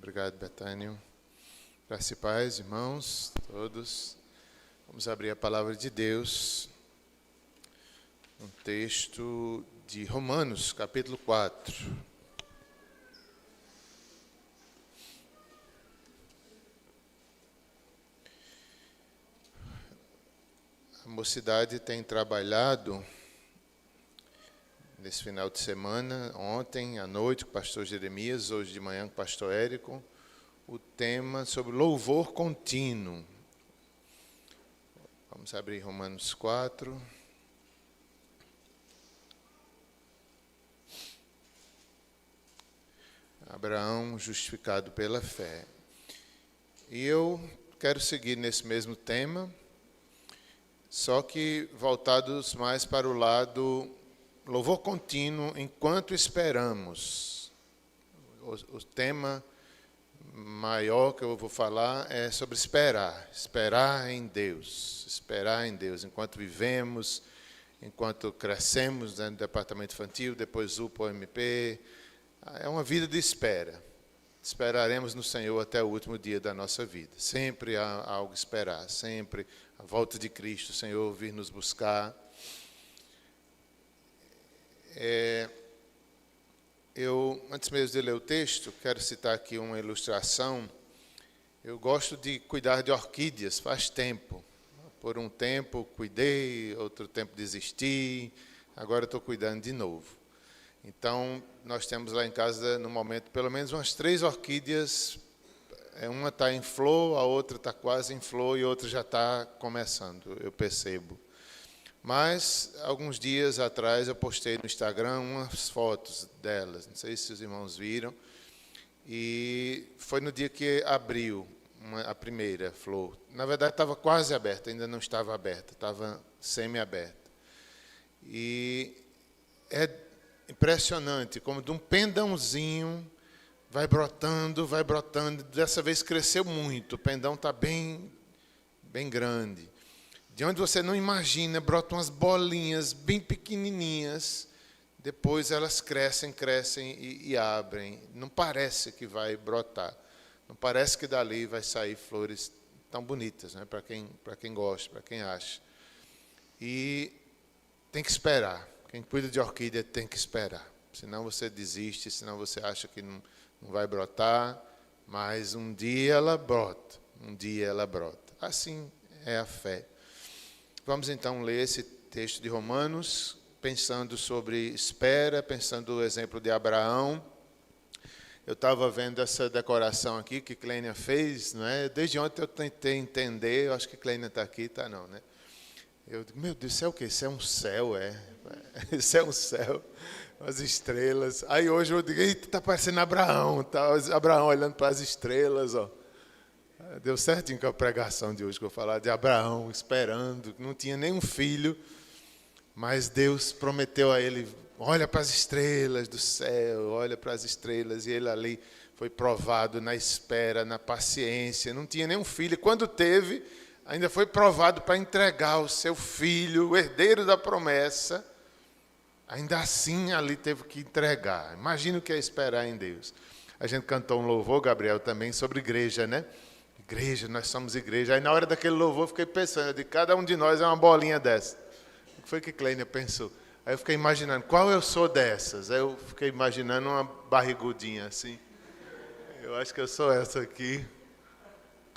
Obrigado, Betânio. Graça e paz, irmãos, todos. Vamos abrir a palavra de Deus, um texto de Romanos, capítulo 4. A mocidade tem trabalhado nesse final de semana, ontem à noite com o pastor Jeremias, hoje de manhã com o pastor Érico, o tema sobre louvor contínuo. Vamos abrir Romanos 4. Abraão justificado pela fé. E eu quero seguir nesse mesmo tema, só que voltados mais para o lado louvor contínuo enquanto esperamos. O tema maior que eu vou falar é sobre esperar em Deus, enquanto vivemos, enquanto crescemos dentro do departamento infantil, depois UPA, OMP, é uma vida de espera. Esperaremos no Senhor até o último dia da nossa vida. Sempre há algo a esperar, sempre a volta de Cristo, o Senhor vir nos buscar. Eu, antes mesmo de ler o texto, quero citar aqui uma ilustração. Eu gosto de cuidar de orquídeas faz tempo. Por um tempo cuidei, outro tempo desisti, agora estou cuidando de novo. Então, nós temos lá em casa, no momento, pelo menos umas 3 orquídeas. Uma está em flor, a outra está quase em flor e a outra já está começando, eu percebo. Mas, alguns dias atrás, eu postei no Instagram umas fotos delas. Não sei se os irmãos viram. E foi no dia que abriu a primeira flor. Na verdade, estava quase aberta, ainda não estava aberta, estava semi-aberta. E é impressionante, como de um pendãozinho, vai brotando. Dessa vez cresceu muito, o pendão está bem grande. De onde você não imagina, brotam umas bolinhas bem pequenininhas, depois elas crescem e abrem. Não parece que vai brotar, não parece que dali vai sair flores tão bonitas, né? Para quem gosta, para quem acha. E tem que esperar, quem cuida de orquídea tem que esperar, senão você desiste, senão você acha que não vai brotar, mas um dia ela brota, Assim é a fé. Vamos então ler esse texto de Romanos, pensando sobre espera, pensando no exemplo de Abraão. Eu estava vendo essa decoração aqui que Clênia fez, não é? Desde ontem eu tentei entender, eu acho que Clênia está aqui, está não, né? Eu digo, meu Deus, isso é o quê? Isso é um céu, é? Isso é um céu, as estrelas. Aí hoje eu digo, eita, está parecendo Abraão, tá? Abraão olhando para as estrelas, ó. Deu certinho com a pregação de hoje, que eu vou falar de Abraão esperando, não tinha nenhum filho, mas Deus prometeu a ele, olha para as estrelas do céu, olha para as estrelas, e ele ali foi provado na espera, na paciência, não tinha nenhum filho, e quando teve, ainda foi provado para entregar o seu filho, o herdeiro da promessa, ainda assim ali teve que entregar. Imagina o que é esperar em Deus. A gente cantou um louvor, Gabriel, também sobre igreja, né? Igreja, nós somos igreja. Aí na hora daquele louvor eu fiquei pensando, de cada um de nós é uma bolinha dessa. O que foi que Clênia pensou? Aí eu fiquei imaginando, qual eu sou dessas? Aí eu fiquei imaginando uma barrigudinha assim. Eu acho que eu sou essa aqui.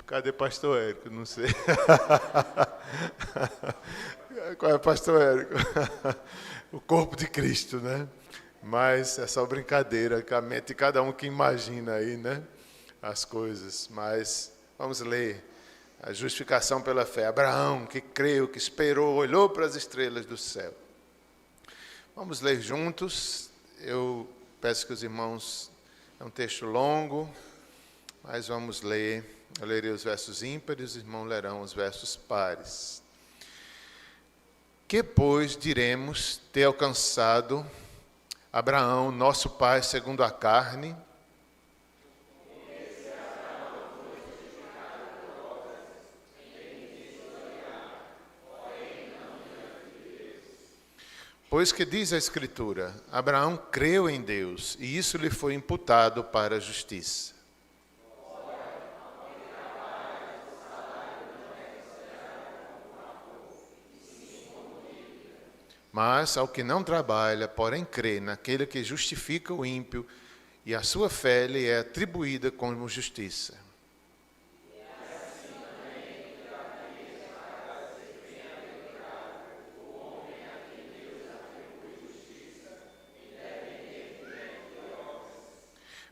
Cadê pastor Érico? Não sei. Qual é pastor Érico? O corpo de Cristo, né? Mas é só brincadeira, com a mente de cada um que imagina aí, né? As coisas, mas vamos ler a justificação pela fé. Abraão, que creu, que esperou, olhou para as estrelas do céu. Vamos ler juntos. Eu peço que os irmãos, é um texto longo, mas vamos ler. Eu lerei os versos ímpares, os irmãos lerão os versos pares. Que, pois, diremos ter alcançado Abraão, nosso pai, segundo a carne, pois que diz a Escritura, Abraão creu em Deus, e isso lhe foi imputado para a justiça. Mas ao que não trabalha, porém crê naquele que justifica o ímpio, e a sua fé lhe é atribuída como justiça.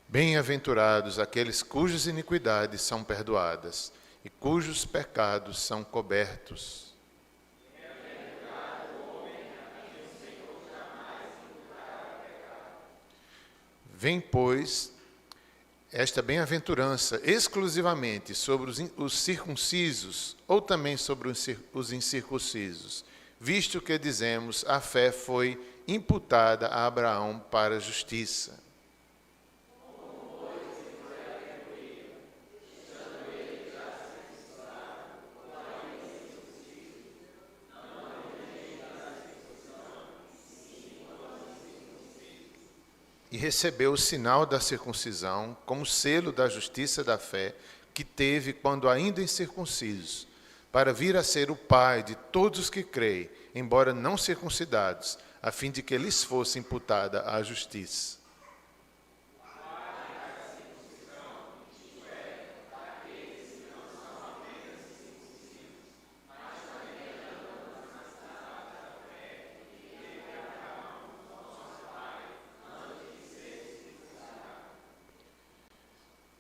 Bem-aventurados aqueles cujas iniquidades são perdoadas e cujos pecados são cobertos. Vem, pois, esta bem-aventurança exclusivamente sobre os circuncisos ou também sobre os incircuncisos, visto que dizemos a fé foi imputada a Abraão para a justiça. E recebeu o sinal da circuncisão como selo da justiça da fé que teve quando ainda incircuncisos, para vir a ser o pai de todos os que creem, embora não circuncidados, a fim de que lhes fosse imputada a justiça.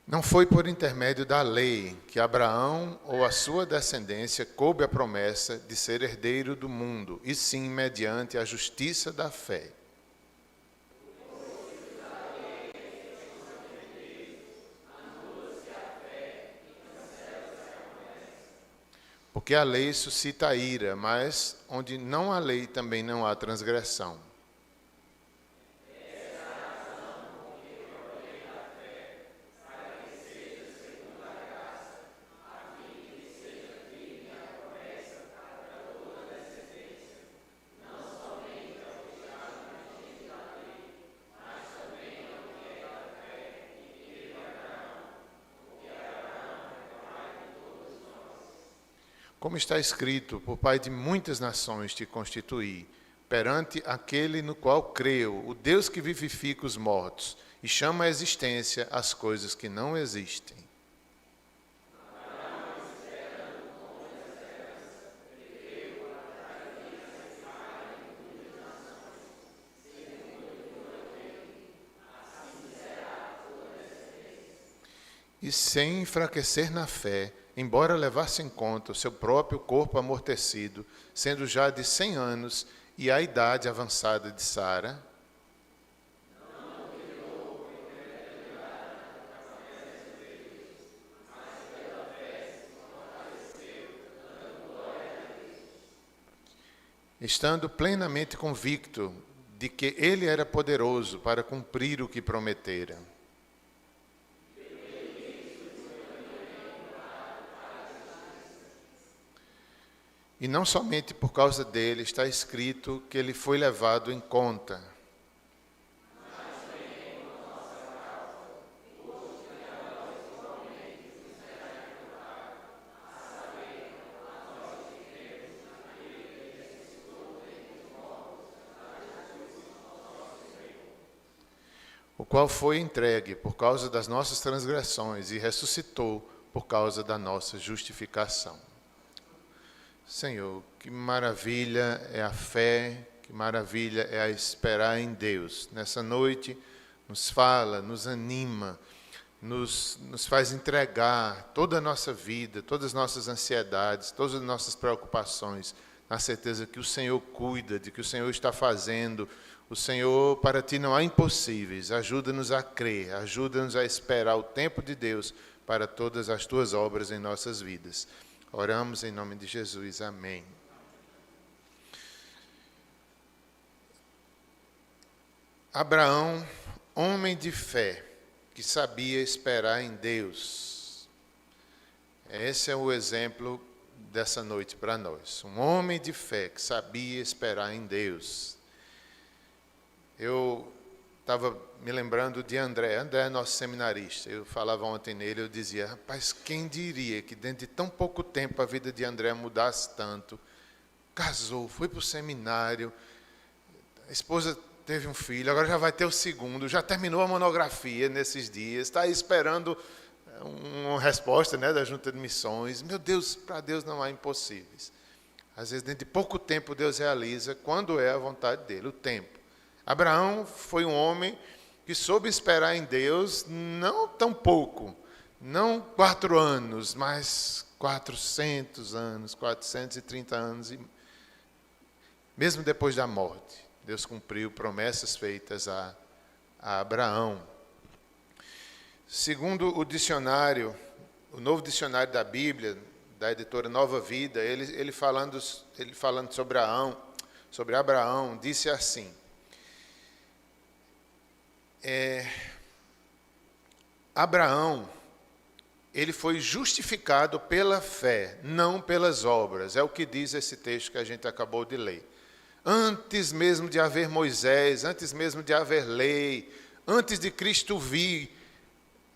Não foi por intermédio da lei que Abraão ou a sua descendência coube a promessa de ser herdeiro do mundo, e sim mediante a justiça da fé. Porque a lei suscita a ira, mas onde não há lei também não há transgressão. Como está escrito, por Pai de muitas nações te constituí, perante aquele no qual creio, o Deus que vivifica os mortos e chama à existência as coisas que não existem. E sem enfraquecer na fé, embora levasse em conta o seu próprio corpo amortecido, sendo já de 100 anos e a idade avançada de Sara, estando plenamente convicto de que ele era poderoso para cumprir o que prometera. E não somente por causa dele está escrito que ele foi levado em conta. O qual foi entregue por causa das nossas transgressões e ressuscitou por causa da nossa justificação. Senhor, que maravilha é a fé, que maravilha é a esperar em Deus. Nessa noite, nos fala, nos anima, nos faz entregar toda a nossa vida, todas as nossas ansiedades, todas as nossas preocupações, na certeza que o Senhor cuida, de que o Senhor está fazendo. O Senhor, para ti não há impossíveis. Ajuda-nos a crer, ajuda-nos a esperar o tempo de Deus para todas as tuas obras em nossas vidas. Oramos em nome de Jesus. Amém. Abraão, homem de fé, que sabia esperar em Deus. Esse é o exemplo dessa noite para nós. Um homem de fé que sabia esperar em Deus. Eu estava me lembrando de André. André é nosso seminarista. Eu falava ontem nele, eu dizia, rapaz, quem diria que dentro de tão pouco tempo a vida de André mudasse tanto? Casou, foi para o seminário, A esposa teve um filho, agora já vai ter o segundo, já terminou a monografia nesses dias, está aí esperando uma resposta, né, da Junta de Missões. Meu Deus, para Deus não há impossíveis. Às vezes, dentro de pouco tempo, Deus realiza quando é a vontade dele, o tempo. Abraão foi um homem que soube esperar em Deus, não tão pouco, não 4 anos, mas 400 anos, 430 anos, e mesmo depois da morte, Deus cumpriu promessas feitas a Abraão. Segundo o dicionário, o novo dicionário da Bíblia, da editora Nova Vida, ele falando sobre Abraão, disse assim: Abraão, ele foi justificado pela fé, não pelas obras. É o que diz esse texto que a gente acabou de ler. Antes mesmo de haver Moisés, antes mesmo de haver lei, antes de Cristo vir,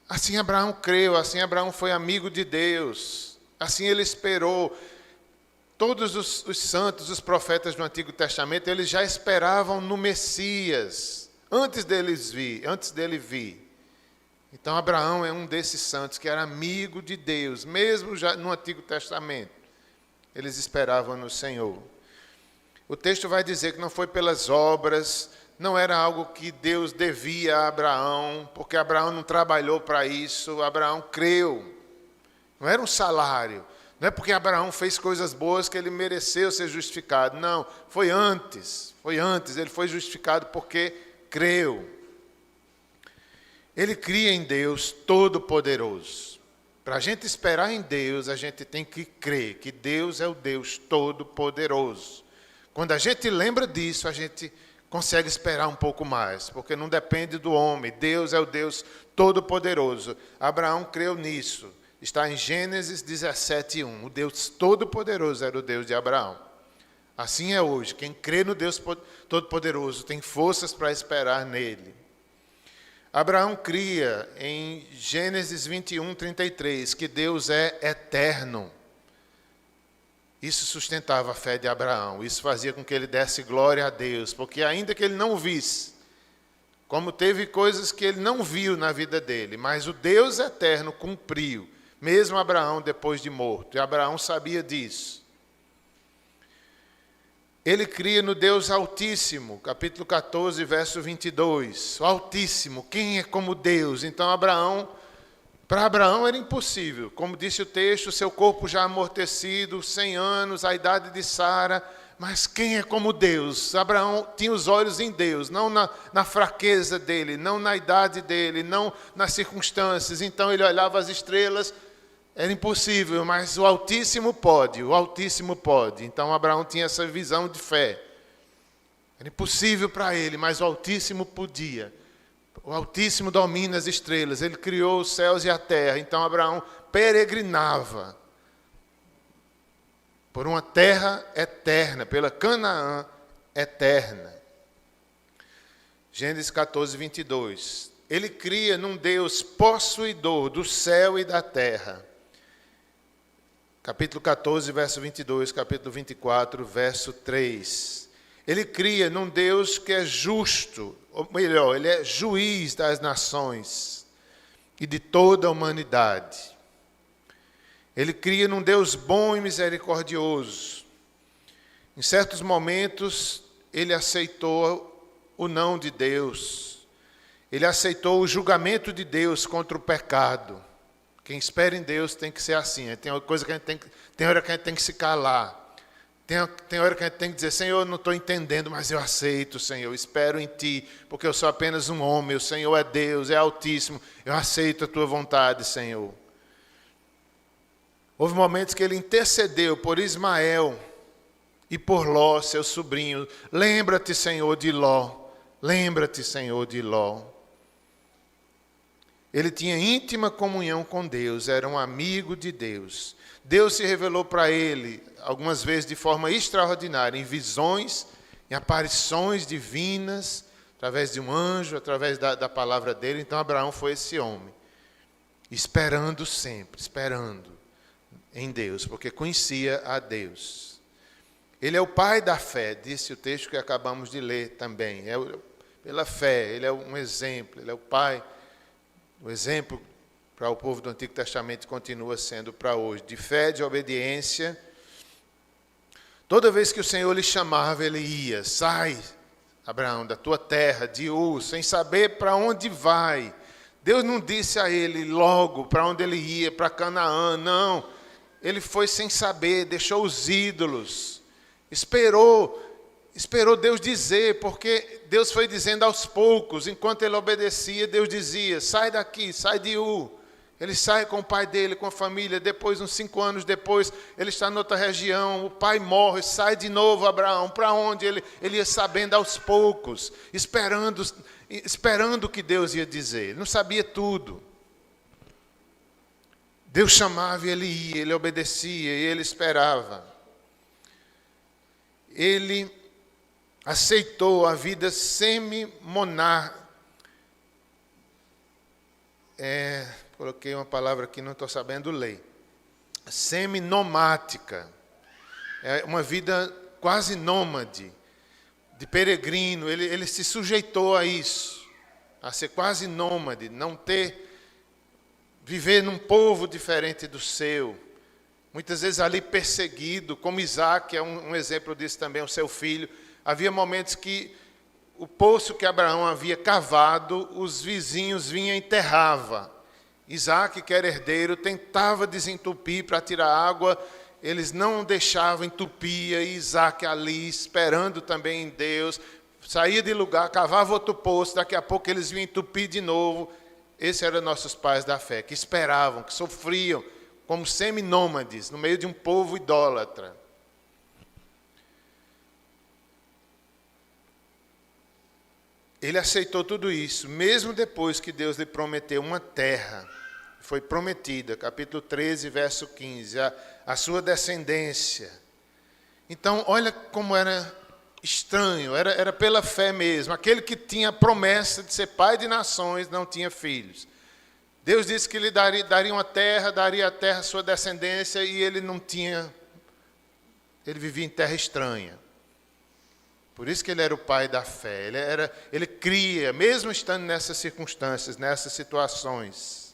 assim Abraão creu, assim Abraão foi amigo de Deus, assim ele esperou. Todos os santos, os profetas do Antigo Testamento, eles já esperavam no Messias, antes dele vir. Então Abraão é um desses santos que era amigo de Deus, mesmo já no Antigo Testamento. Eles esperavam no Senhor. O texto vai dizer que não foi pelas obras, não era algo que Deus devia a Abraão, porque Abraão não trabalhou para isso, Abraão creu. Não era um salário, não é porque Abraão fez coisas boas que ele mereceu ser justificado. Não, foi antes, ele foi justificado porque creu. Ele cria em Deus Todo-Poderoso. Para a gente esperar em Deus, a gente tem que crer que Deus é o Deus Todo-Poderoso. Quando a gente lembra disso, a gente consegue esperar um pouco mais, porque não depende do homem. Deus é o Deus Todo-Poderoso. Abraão creu nisso. Está em Gênesis 17:1. O Deus Todo-Poderoso era o Deus de Abraão. Assim é hoje. Quem crê no Deus Todo-Poderoso tem forças para esperar nele. Abraão cria em Gênesis 21:33 que Deus é eterno. Isso sustentava a fé de Abraão. Isso fazia com que ele desse glória a Deus, porque ainda que ele não visse, como teve coisas que ele não viu na vida dele, mas o Deus eterno cumpriu, mesmo Abraão depois de morto. E Abraão sabia disso. Ele cria no Deus Altíssimo, capítulo 14, verso 22. O Altíssimo, quem é como Deus? Então para Abraão era impossível. Como disse o texto, seu corpo já amortecido, 100 anos, a idade de Sara. Mas quem é como Deus? Abraão tinha os olhos em Deus, não na fraqueza dele, não na idade dele, não nas circunstâncias. Então ele olhava as estrelas. Era impossível, mas o Altíssimo pode, o Altíssimo pode. Então Abraão tinha essa visão de fé. Era impossível para ele, mas o Altíssimo podia. O Altíssimo domina as estrelas, ele criou os céus e a terra. Então Abraão peregrinava por uma terra eterna, pela Canaã eterna. Gênesis 14, 22. Ele cria num Deus possuidor do céu e da terra. Capítulo 14, verso 22, capítulo 24, verso 3. Ele cria num Deus que é justo, ou melhor, ele é juiz das nações e de toda a humanidade. Ele cria num Deus bom e misericordioso. Em certos momentos, ele aceitou o não de Deus. Ele aceitou o julgamento de Deus contra o pecado. Quem espera em Deus tem que ser assim. Tem hora que a gente tem que se calar. Tem hora que a gente tem que dizer: Senhor, eu não estou entendendo, mas eu aceito, Senhor. Espero em Ti, porque eu sou apenas um homem. O Senhor é Deus, é Altíssimo. Eu aceito a Tua vontade, Senhor. Houve momentos que Ele intercedeu por Ismael e por Ló, seu sobrinho. Lembra-te, Senhor, de Ló. Lembra-te, Senhor, de Ló. Ele tinha íntima comunhão com Deus, era um amigo de Deus. Deus se revelou para ele, algumas vezes de forma extraordinária, em visões, em aparições divinas, através de um anjo, através da palavra dele. Então Abraão foi esse homem, esperando sempre, esperando em Deus, porque conhecia a Deus. Ele é o pai da fé, disse o texto que acabamos de ler também. Pela fé, ele é um exemplo, ele é o pai. O exemplo para o povo do Antigo Testamento continua sendo para hoje, de fé, de obediência. Toda vez que o Senhor lhe chamava, ele ia. Sai, Abraão, da tua terra, de Ur, sem saber para onde vai. Deus não disse a ele logo para onde ele ia, para Canaã, não. Ele foi sem saber, deixou os ídolos. Esperou Deus dizer, porque Deus foi dizendo aos poucos, enquanto ele obedecia, Deus dizia, sai daqui, sai de Ur. Ele sai com o pai dele, com a família, depois, uns 5 anos depois, ele está em outra região, o pai morre, sai de novo Abraão, para onde? Ele ia sabendo aos poucos, esperando o que Deus ia dizer, ele não sabia tudo. Deus chamava e ele ia, ele obedecia e ele esperava. Ele aceitou a vida semi-monárquica. Coloquei uma palavra aqui, não estou sabendo ler. Semi-nomática. É uma vida quase nômade, de peregrino. Ele se sujeitou a isso, a ser quase nômade, viver num povo diferente do seu. Muitas vezes ali perseguido, como Isaac é um exemplo disso também, o seu filho. Havia momentos que o poço que Abraão havia cavado, os vizinhos vinham e enterravam. Isaac, que era herdeiro, tentava desentupir para tirar água, eles não deixavam, entupia, e Isaac ali, esperando também em Deus, saía de lugar, cavava outro poço, daqui a pouco eles vinham entupir de novo. Esses eram nossos pais da fé, que esperavam, que sofriam, como seminômades, no meio de um povo idólatra. Ele aceitou tudo isso, mesmo depois que Deus lhe prometeu uma terra. Foi prometida, capítulo 13, verso 15, a sua descendência. Então, olha como era estranho, era pela fé mesmo. Aquele que tinha a promessa de ser pai de nações não tinha filhos. Deus disse que lhe daria uma terra, daria a terra à sua descendência, e ele não tinha, ele vivia em terra estranha. Por isso que ele era o pai da fé, ele cria, mesmo estando nessas circunstâncias, nessas situações.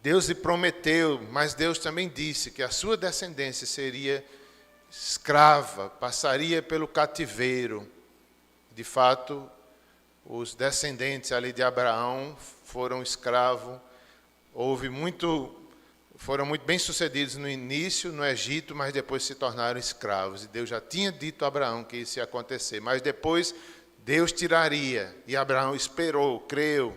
Deus lhe prometeu, mas Deus também disse que a sua descendência seria escrava, passaria pelo cativeiro. De fato, os descendentes ali de Abraão foram escravos. Foram muito bem-sucedidos no início, no Egito, mas depois se tornaram escravos. E Deus já tinha dito a Abraão que isso ia acontecer. Mas depois Deus tiraria. E Abraão esperou, creu.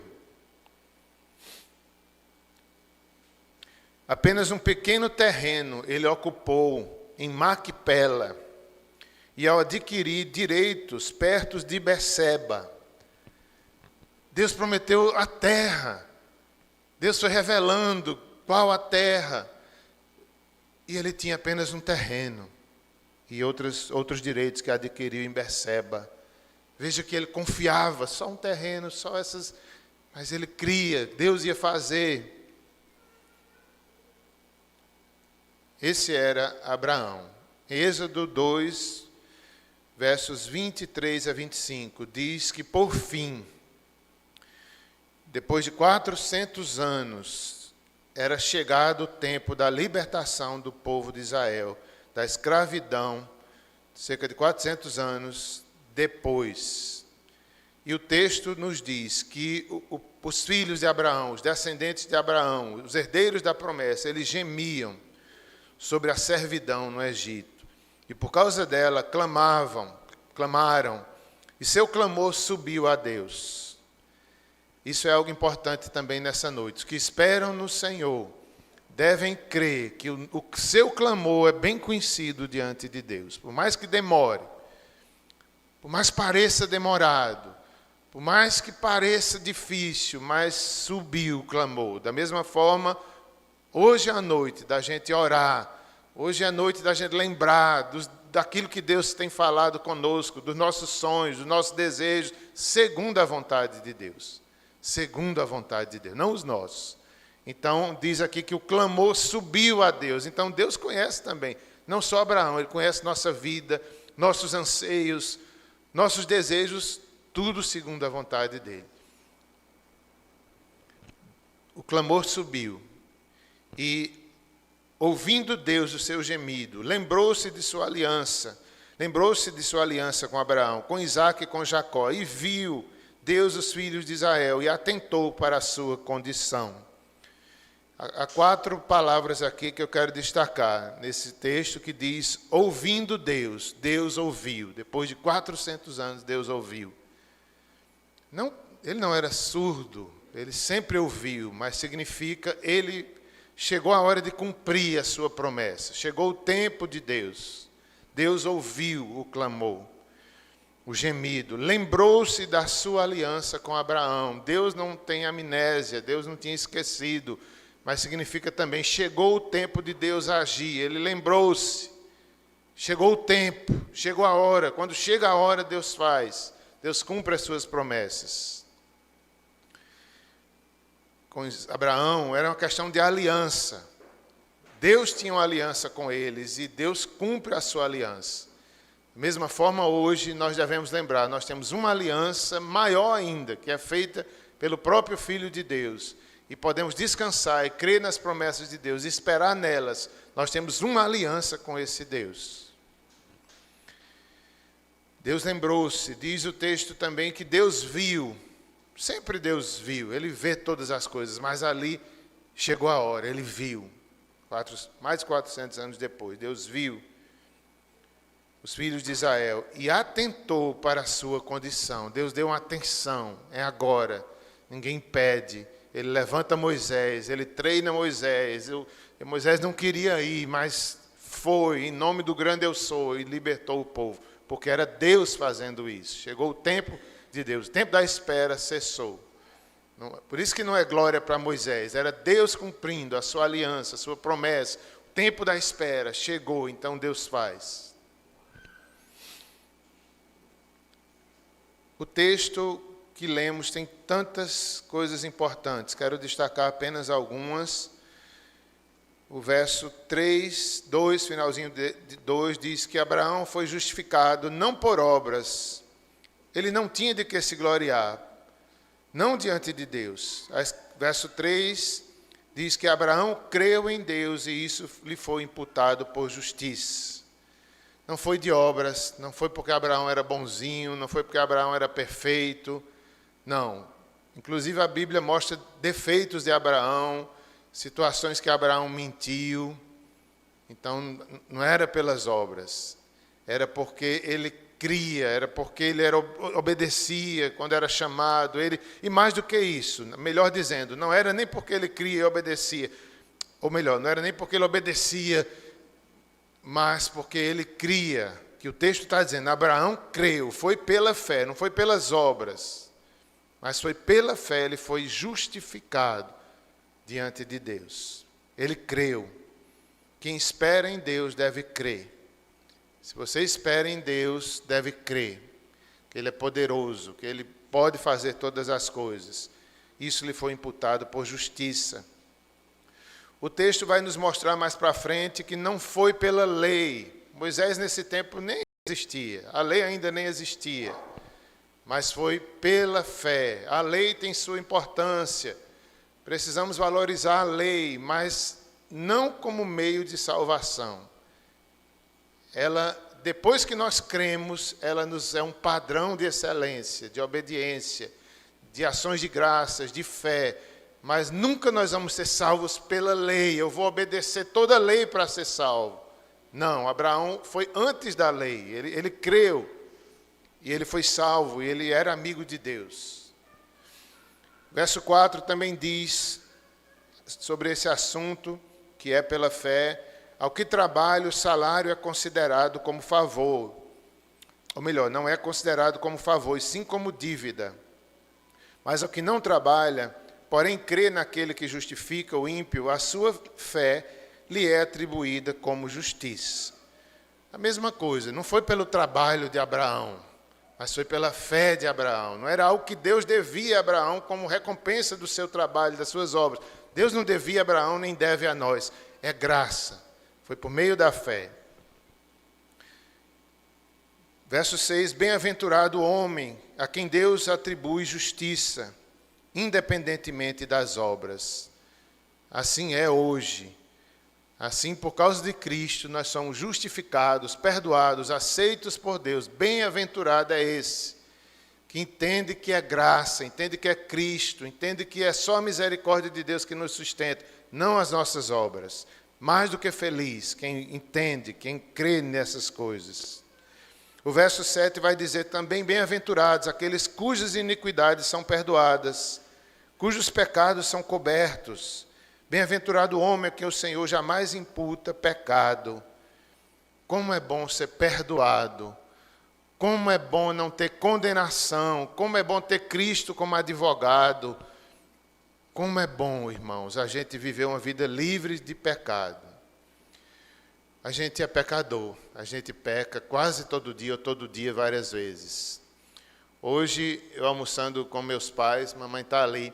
Apenas um pequeno terreno ele ocupou em Macpela. E ao adquirir direitos perto de Beceba, Deus prometeu a terra. Deus foi revelando qual a terra. E ele tinha apenas um terreno e outros direitos que adquiriu em Beceba. Veja que ele confiava, só um terreno, só essas... Mas ele cria, Deus ia fazer. Esse era Abraão. Êxodo 2, versos 23 a 25, diz que por fim, depois de 400 anos, era chegado o tempo da libertação do povo de Israel, da escravidão, cerca de 400 anos depois. E o texto nos diz que os filhos de Abraão, os descendentes de Abraão, os herdeiros da promessa, eles gemiam sobre a servidão no Egito. E por causa dela clamaram, e seu clamor subiu a Deus. Isso é algo importante também nessa noite. Os que esperam no Senhor devem crer que o seu clamor é bem conhecido diante de Deus. Por mais que demore, por mais pareça demorado, por mais que pareça difícil, mas subiu o clamor. Da mesma forma, hoje é a noite da gente orar, hoje é a noite da gente lembrar daquilo que Deus tem falado conosco, dos nossos sonhos, dos nossos desejos, segundo a vontade de Deus. Segundo a vontade de Deus, não os nossos. Então, diz aqui que o clamor subiu a Deus. Então, Deus conhece também Não só Abraão, ele conhece nossa vida, nossos anseios, nossos desejos, tudo segundo a vontade dele. O clamor subiu e, ouvindo Deus o seu gemido, lembrou-se de sua aliança com Abraão, com Isaque e com Jacó, e viu Deus os filhos de Israel e atentou para a sua condição. Há 4 palavras aqui que eu quero destacar nesse texto que diz, ouvindo Deus, Deus ouviu. Depois de 400 anos, Deus ouviu. Ele não era surdo, ele sempre ouviu, mas significa ele chegou a hora de cumprir a sua promessa. Chegou o tempo de Deus. Deus ouviu o clamor, o gemido. Lembrou-se da sua aliança com Abraão. Deus não tem amnésia, Deus não tinha esquecido. Mas significa também, chegou o tempo de Deus agir. Ele lembrou-se. Chegou o tempo, chegou a hora. Quando chega a hora, Deus faz. Deus cumpre as suas promessas. Com Abraão, era uma questão de aliança. Deus tinha uma aliança com eles e Deus cumpre a sua aliança. Da mesma forma, hoje, nós devemos lembrar, nós temos uma aliança maior ainda, que é feita pelo próprio Filho de Deus. E podemos descansar e crer nas promessas de Deus, e esperar nelas. Nós temos uma aliança com esse Deus. Deus lembrou-se, diz o texto também que Deus viu. Sempre Deus viu, Ele vê todas as coisas, mas ali chegou a hora, Ele viu. Mais de 400 anos depois, Deus viu os filhos de Israel e atentou para a sua condição. Deus deu uma atenção, é agora, ninguém impede. Ele levanta Moisés, ele treina Moisés. Moisés não queria ir, mas foi, em nome do grande eu sou, e libertou o povo, porque era Deus fazendo isso. Chegou o tempo de Deus, o tempo da espera cessou. Por isso que não é glória para Moisés, era Deus cumprindo a sua aliança, a sua promessa. O tempo da espera chegou, então Deus faz. O texto que lemos tem tantas coisas importantes. Quero destacar apenas algumas. O verso 3, 2, finalzinho de 2, diz que Abraão foi justificado não por obras. Ele não tinha de que se gloriar, não diante de Deus. Verso 3 diz que Abraão creu em Deus e isso lhe foi imputado por justiça. Não foi de obras, não foi porque Abraão era bonzinho, não foi porque Abraão era perfeito. Não. Inclusive a Bíblia mostra defeitos de Abraão, situações que Abraão mentiu. Então não era pelas obras, era porque ele cria, era porque ele obedecia quando era chamado. E mais do que isso, melhor dizendo, não era nem porque ele cria e obedecia, ou melhor, não era nem porque ele obedecia, mas porque ele cria, que o texto está dizendo, Abraão creu, foi pela fé, não foi pelas obras. Mas foi pela fé, ele foi justificado diante de Deus. Ele creu. Quem espera em Deus deve crer. Se você espera em Deus, deve crer. Que Ele é poderoso, que Ele pode fazer todas as coisas. Isso lhe foi imputado por justiça. O texto vai nos mostrar mais para frente que não foi pela lei. Moisés nesse tempo nem existia. A lei ainda nem existia. Mas foi pela fé. A lei tem sua importância. Precisamos valorizar a lei, mas não como meio de salvação. Ela, depois que nós cremos, ela nos é um padrão de excelência, de obediência, de ações de graças, de fé. Mas nunca nós vamos ser salvos pela lei. Eu vou obedecer toda a lei para ser salvo. Não, Abraão foi antes da lei. Ele creu. E ele foi salvo, e ele era amigo de Deus. Verso 4 também diz sobre esse assunto, que é pela fé, ao que trabalha o salário é considerado como favor. Ou melhor, não é considerado como favor, e sim como dívida. Mas ao que não trabalha, porém crê naquele que justifica o ímpio, a sua fé lhe é atribuída como justiça. A mesma coisa, não foi pelo trabalho de Abraão, mas foi pela fé de Abraão. Não era algo que Deus devia a Abraão como recompensa do seu trabalho, das suas obras. Deus não devia a Abraão, nem deve a nós. É graça. Foi por meio da fé. Verso 6, bem-aventurado o homem a quem Deus atribui justiça, independentemente das obras. Assim é hoje. Assim, por causa de Cristo, nós somos justificados, perdoados, aceitos por Deus. Bem-aventurado é esse, que entende que é graça, entende que é Cristo, entende que é só a misericórdia de Deus que nos sustenta, não as nossas obras. Mais do que feliz, quem entende, quem crê nessas coisas. O verso 7 vai dizer também, bem-aventurados aqueles cujas iniquidades são perdoadas, cujos pecados são cobertos. Bem-aventurado o homem a quem o Senhor jamais imputa pecado. Como é bom ser perdoado. Como é bom não ter condenação. Como é bom ter Cristo como advogado. Como é bom, irmãos, a gente viver uma vida livre de pecado. A gente é pecador, a gente peca quase todo dia, ou todo dia, várias vezes. Hoje, eu almoçando com meus pais, mamãe está ali,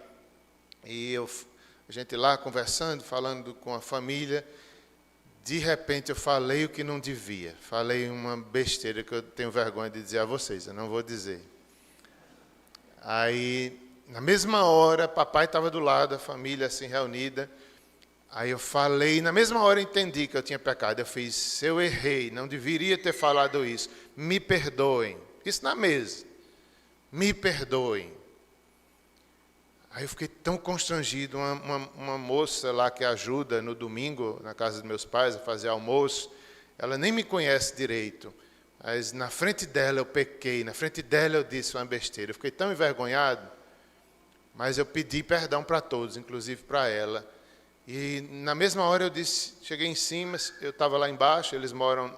e a gente lá conversando, falando com a família, de repente eu falei o que não devia. Falei uma besteira que eu tenho vergonha de dizer a vocês, eu não vou dizer. Aí, na mesma hora, papai estava do lado, a família assim reunida. Aí eu falei, na mesma hora entendi que eu tinha pecado. Eu fiz, eu errei, não deveria ter falado isso. Me perdoem. Isso na mesa. Me perdoem. Aí eu fiquei tão constrangido. Uma moça lá que ajuda no domingo, na casa dos meus pais, a fazer almoço, ela nem me conhece direito. Mas na frente dela eu pequei, na frente dela eu disse uma besteira. Eu fiquei tão envergonhado, mas eu pedi perdão para todos, inclusive para ela. E na mesma hora eu disse, cheguei em cima, eu estava lá embaixo, eles moram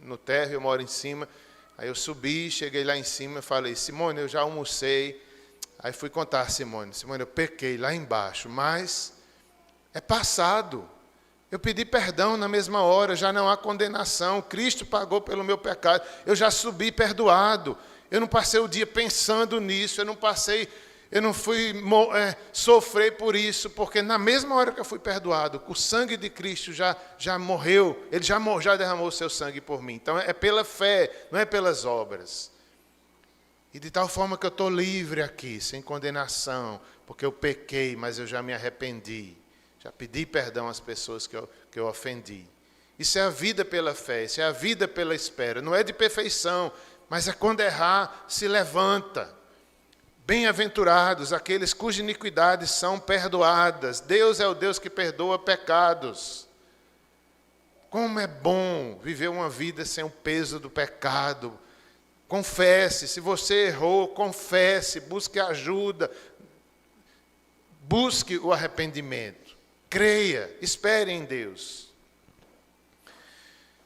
no térreo, eu moro em cima. Aí eu subi, cheguei lá em cima e falei, Simone, eu já almocei. Aí fui contar a Simone, eu pequei lá embaixo, mas é passado. Eu pedi perdão na mesma hora, já não há condenação. Cristo pagou pelo meu pecado, eu já subi perdoado. Eu não passei o dia pensando nisso, eu não fui sofrer por isso, porque na mesma hora que eu fui perdoado, o sangue de Cristo já morreu, Ele já derramou o seu sangue por mim. Então é pela fé, não é pelas obras. E de tal forma que eu estou livre aqui, sem condenação, porque eu pequei, mas eu já me arrependi. Já pedi perdão às pessoas que eu ofendi. Isso é a vida pela fé, isso é a vida pela espera. Não é de perfeição, mas é quando errar, se levanta. Bem-aventurados aqueles cujas iniquidades são perdoadas. Deus é o Deus que perdoa pecados. Como é bom viver uma vida sem o peso do pecado. Confesse, se você errou, confesse, busque ajuda, busque o arrependimento. Creia, espere em Deus.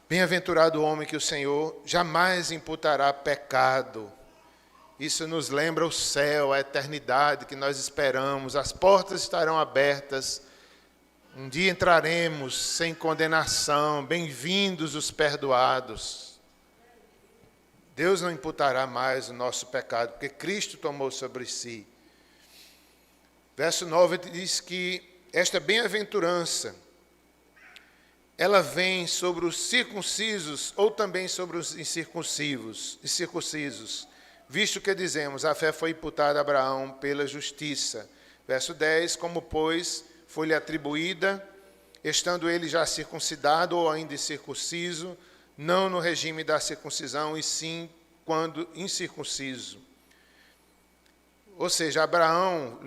Bem-aventurado o homem que o Senhor jamais imputará pecado. Isso nos lembra o céu, a eternidade que nós esperamos. As portas estarão abertas. Um dia entraremos sem condenação. Bem-vindos os perdoados. Deus não imputará mais o nosso pecado, porque Cristo tomou sobre si. Verso 9 diz que esta bem-aventurança, ela vem sobre os circuncisos ou também sobre os incircuncisos, visto que dizemos, a fé foi imputada a Abraão pela justiça. Verso 10, como pois foi-lhe atribuída, estando ele já circuncidado ou ainda incircunciso, não no regime da circuncisão, e sim quando incircunciso. Ou seja, Abraão,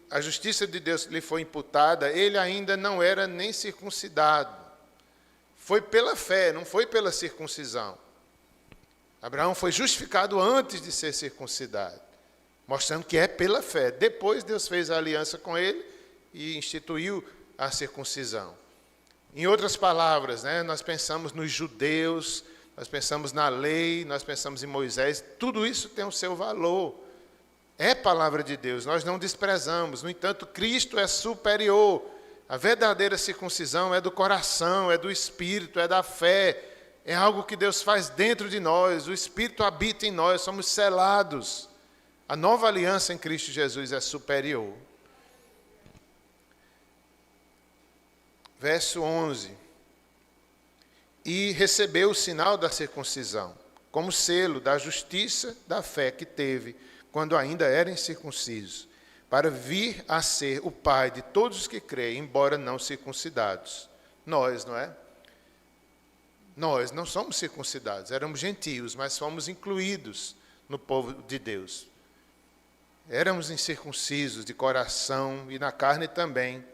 a justiça de Deus lhe foi imputada, ele ainda não era nem circuncidado. Foi pela fé, não foi pela circuncisão. Abraão foi justificado antes de ser circuncidado, mostrando que é pela fé. Depois Deus fez a aliança com ele e instituiu a circuncisão. Em outras palavras, nós pensamos nos judeus, nós pensamos na lei, nós pensamos em Moisés, tudo isso tem o seu valor. É palavra de Deus, nós não desprezamos. No entanto, Cristo é superior. A verdadeira circuncisão é do coração, é do espírito, é da fé. É algo que Deus faz dentro de nós. O Espírito habita em nós, somos selados. A nova aliança em Cristo Jesus é superior. Verso 11. E recebeu o sinal da circuncisão. como selo da justiça da fé que teve quando ainda era incircunciso, para vir a ser o pai de todos os que creem, embora não circuncidados. Nós, não é? Nós não somos circuncidados, éramos gentios, mas fomos incluídos no povo de Deus. Éramos incircuncisos de coração e na carne também,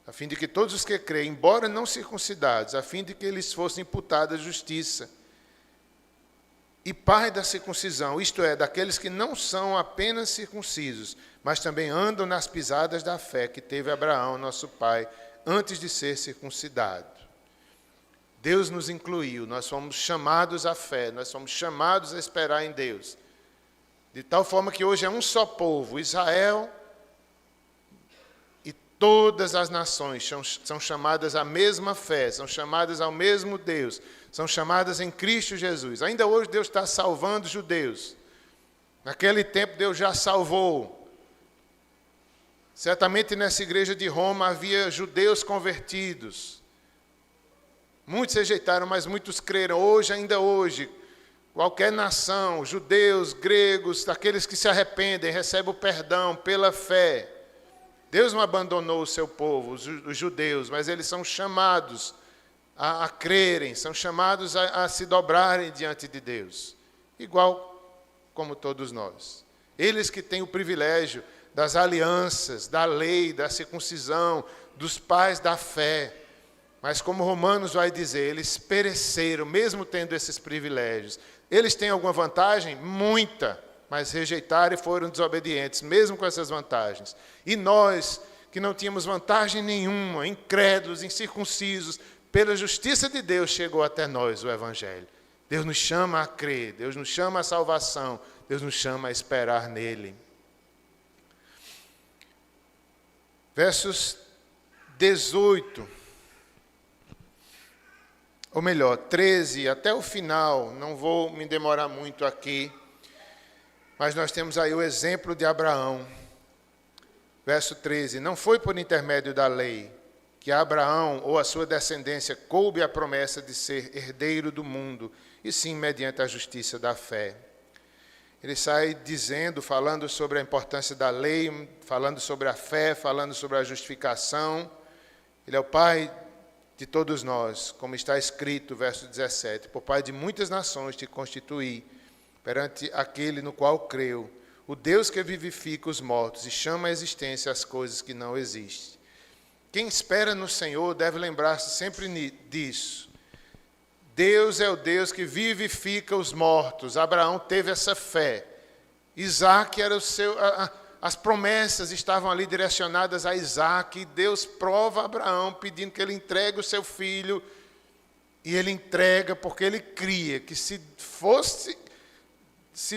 a fim de que todos os que creem, embora não circuncidados, a fim de que lhes fosse imputada a justiça. E pai da circuncisão, isto é, daqueles que não são apenas circuncisos, mas também andam nas pisadas da fé que teve Abraão, nosso pai, antes de ser circuncidado. Deus nos incluiu, nós fomos chamados à fé, nós fomos chamados a esperar em Deus. De tal forma que hoje é um só povo, Israel, e todas as nações são chamadas à mesma fé, são chamadas ao mesmo Deus, são chamadas em Cristo Jesus. Ainda hoje Deus está salvando os judeus. Naquele tempo Deus já salvou. Certamente nessa igreja de Roma havia judeus convertidos. Muitos rejeitaram, mas muitos creram. Hoje, ainda hoje, qualquer nação, judeus, gregos, daqueles que se arrependem, recebem o perdão pela fé. Deus não abandonou o seu povo, os judeus, mas eles são chamados a crerem, são chamados a se dobrarem diante de Deus, igual como todos nós. Eles que têm o privilégio das alianças, da lei, da circuncisão, dos pais da fé. Mas como Romanos vai dizer, eles pereceram, mesmo tendo esses privilégios. Eles têm alguma vantagem? Muita, mas rejeitaram e foram desobedientes, mesmo com essas vantagens. E nós, que não tínhamos vantagem nenhuma, incrédulos, incircuncisos, pela justiça de Deus chegou até nós o Evangelho. Deus nos chama a crer, Deus nos chama à salvação, Deus nos chama a esperar nele. Versos 18, ou melhor, 13, até o final, não vou me demorar muito aqui, mas nós temos aí o exemplo de Abraão. Verso 13, não foi por intermédio da lei que a Abraão ou a sua descendência coube a promessa de ser herdeiro do mundo, e sim mediante a justiça da fé. Ele sai dizendo, falando sobre a importância da lei, falando sobre a fé, falando sobre a justificação. Ele é o pai de todos nós, como está escrito, verso 17, por pai de muitas nações te constituí, perante aquele no qual creu, o Deus que vivifica os mortos e chama à existência as coisas que não existem. Quem espera no Senhor deve lembrar-se sempre disso. Deus é o Deus que vivifica os mortos. Abraão teve essa fé. Isaac era o seu... As promessas estavam ali direcionadas a Isaac. E Deus prova a Abraão, pedindo que ele entregue o seu filho. E ele entrega porque ele cria que se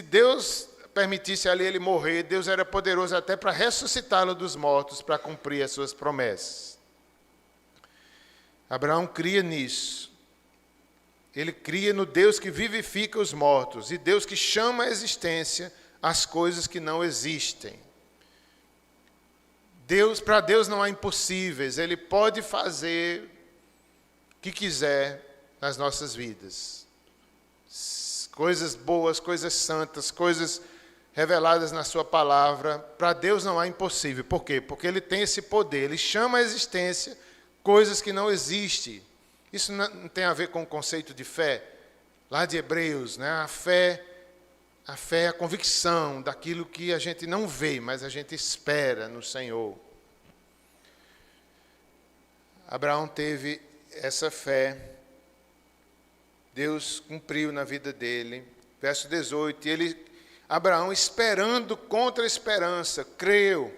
Deus permitisse ali ele morrer, Deus era poderoso até para ressuscitá-lo dos mortos, para cumprir as suas promessas. Abraão cria nisso. Ele cria no Deus que vivifica os mortos e Deus que chama à existência as coisas que não existem. Para Deus não há impossíveis, Ele pode fazer o que quiser nas nossas vidas. Coisas boas, coisas santas, coisas reveladas na sua palavra. Para Deus não há impossível. Por quê? Porque Ele tem esse poder, Ele chama à existência coisas que não existem. Isso não tem a ver com o conceito de fé, lá de Hebreus, né? A fé é a convicção daquilo que a gente não vê, mas a gente espera no Senhor. Abraão teve essa fé, Deus cumpriu na vida dele. Verso 18, Abraão, esperando contra a esperança, creu